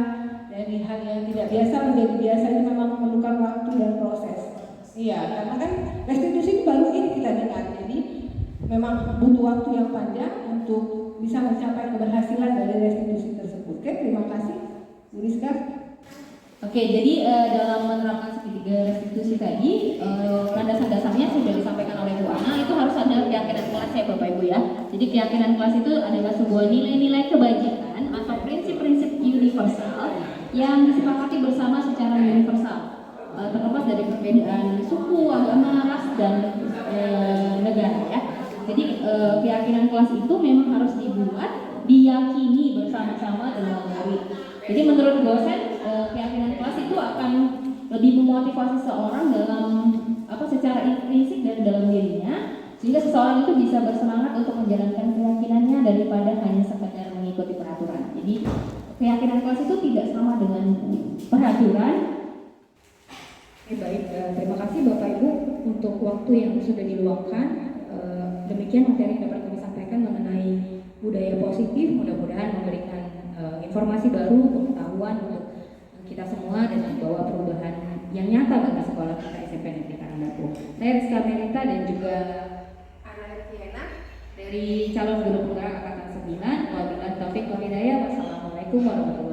dari hal yang tidak biasa menjadi biasa itu memang memerlukan waktu dan proses. Iya, karena kan restitusi itu baru ini kita dengar, jadi memang butuh waktu yang panjang untuk bisa mencapai keberhasilan dari restitusi tersebut. Oke, terima kasih Bu Rizka. Oke, jadi dalam menerapkan segitiga restitusi tadi, landasan dasarnya sudah disampaikan oleh Bu Ana, itu harus ada keyakinan kelas ya Bapak Ibu ya. Jadi keyakinan kelas itu adalah sebuah nilai-nilai kebajikan atau prinsip-prinsip universal yang disepakati bersama secara universal, terlepas dari perbedaan suku, agama, ras, dan negara ya. Jadi keyakinan kelas itu memang harus dibuat, diyakini bersama-sama dengan murid. Jadi menurut dosen, keyakinan kelas itu akan lebih memotivasi seorang dalam secara intrinsik dan dalam dirinya, sehingga seseorang itu bisa bersemangat untuk menjalankan keyakinannya daripada hanya sekedar mengikuti peraturan. Jadi keyakinan kelas itu tidak sama dengan peraturan. Baik, terima kasih Bapak Ibu untuk waktu yang sudah diluangkan. Demikian materi yang dapat kami sampaikan mengenai budaya positif. Mudah-mudahan memberikan informasi baru, pengetahuan untuk kita semua dan membawa perubahan yang nyata bagi sekolah kita SMP Negeri Karangdaku. Saya Rizka Melita dan juga Ana Tiena dari calon guru penggerak angkatan 9. Wabillahi taufiq wal hidayah. Wassalamualaikum warahmatullahi wabarakatuh.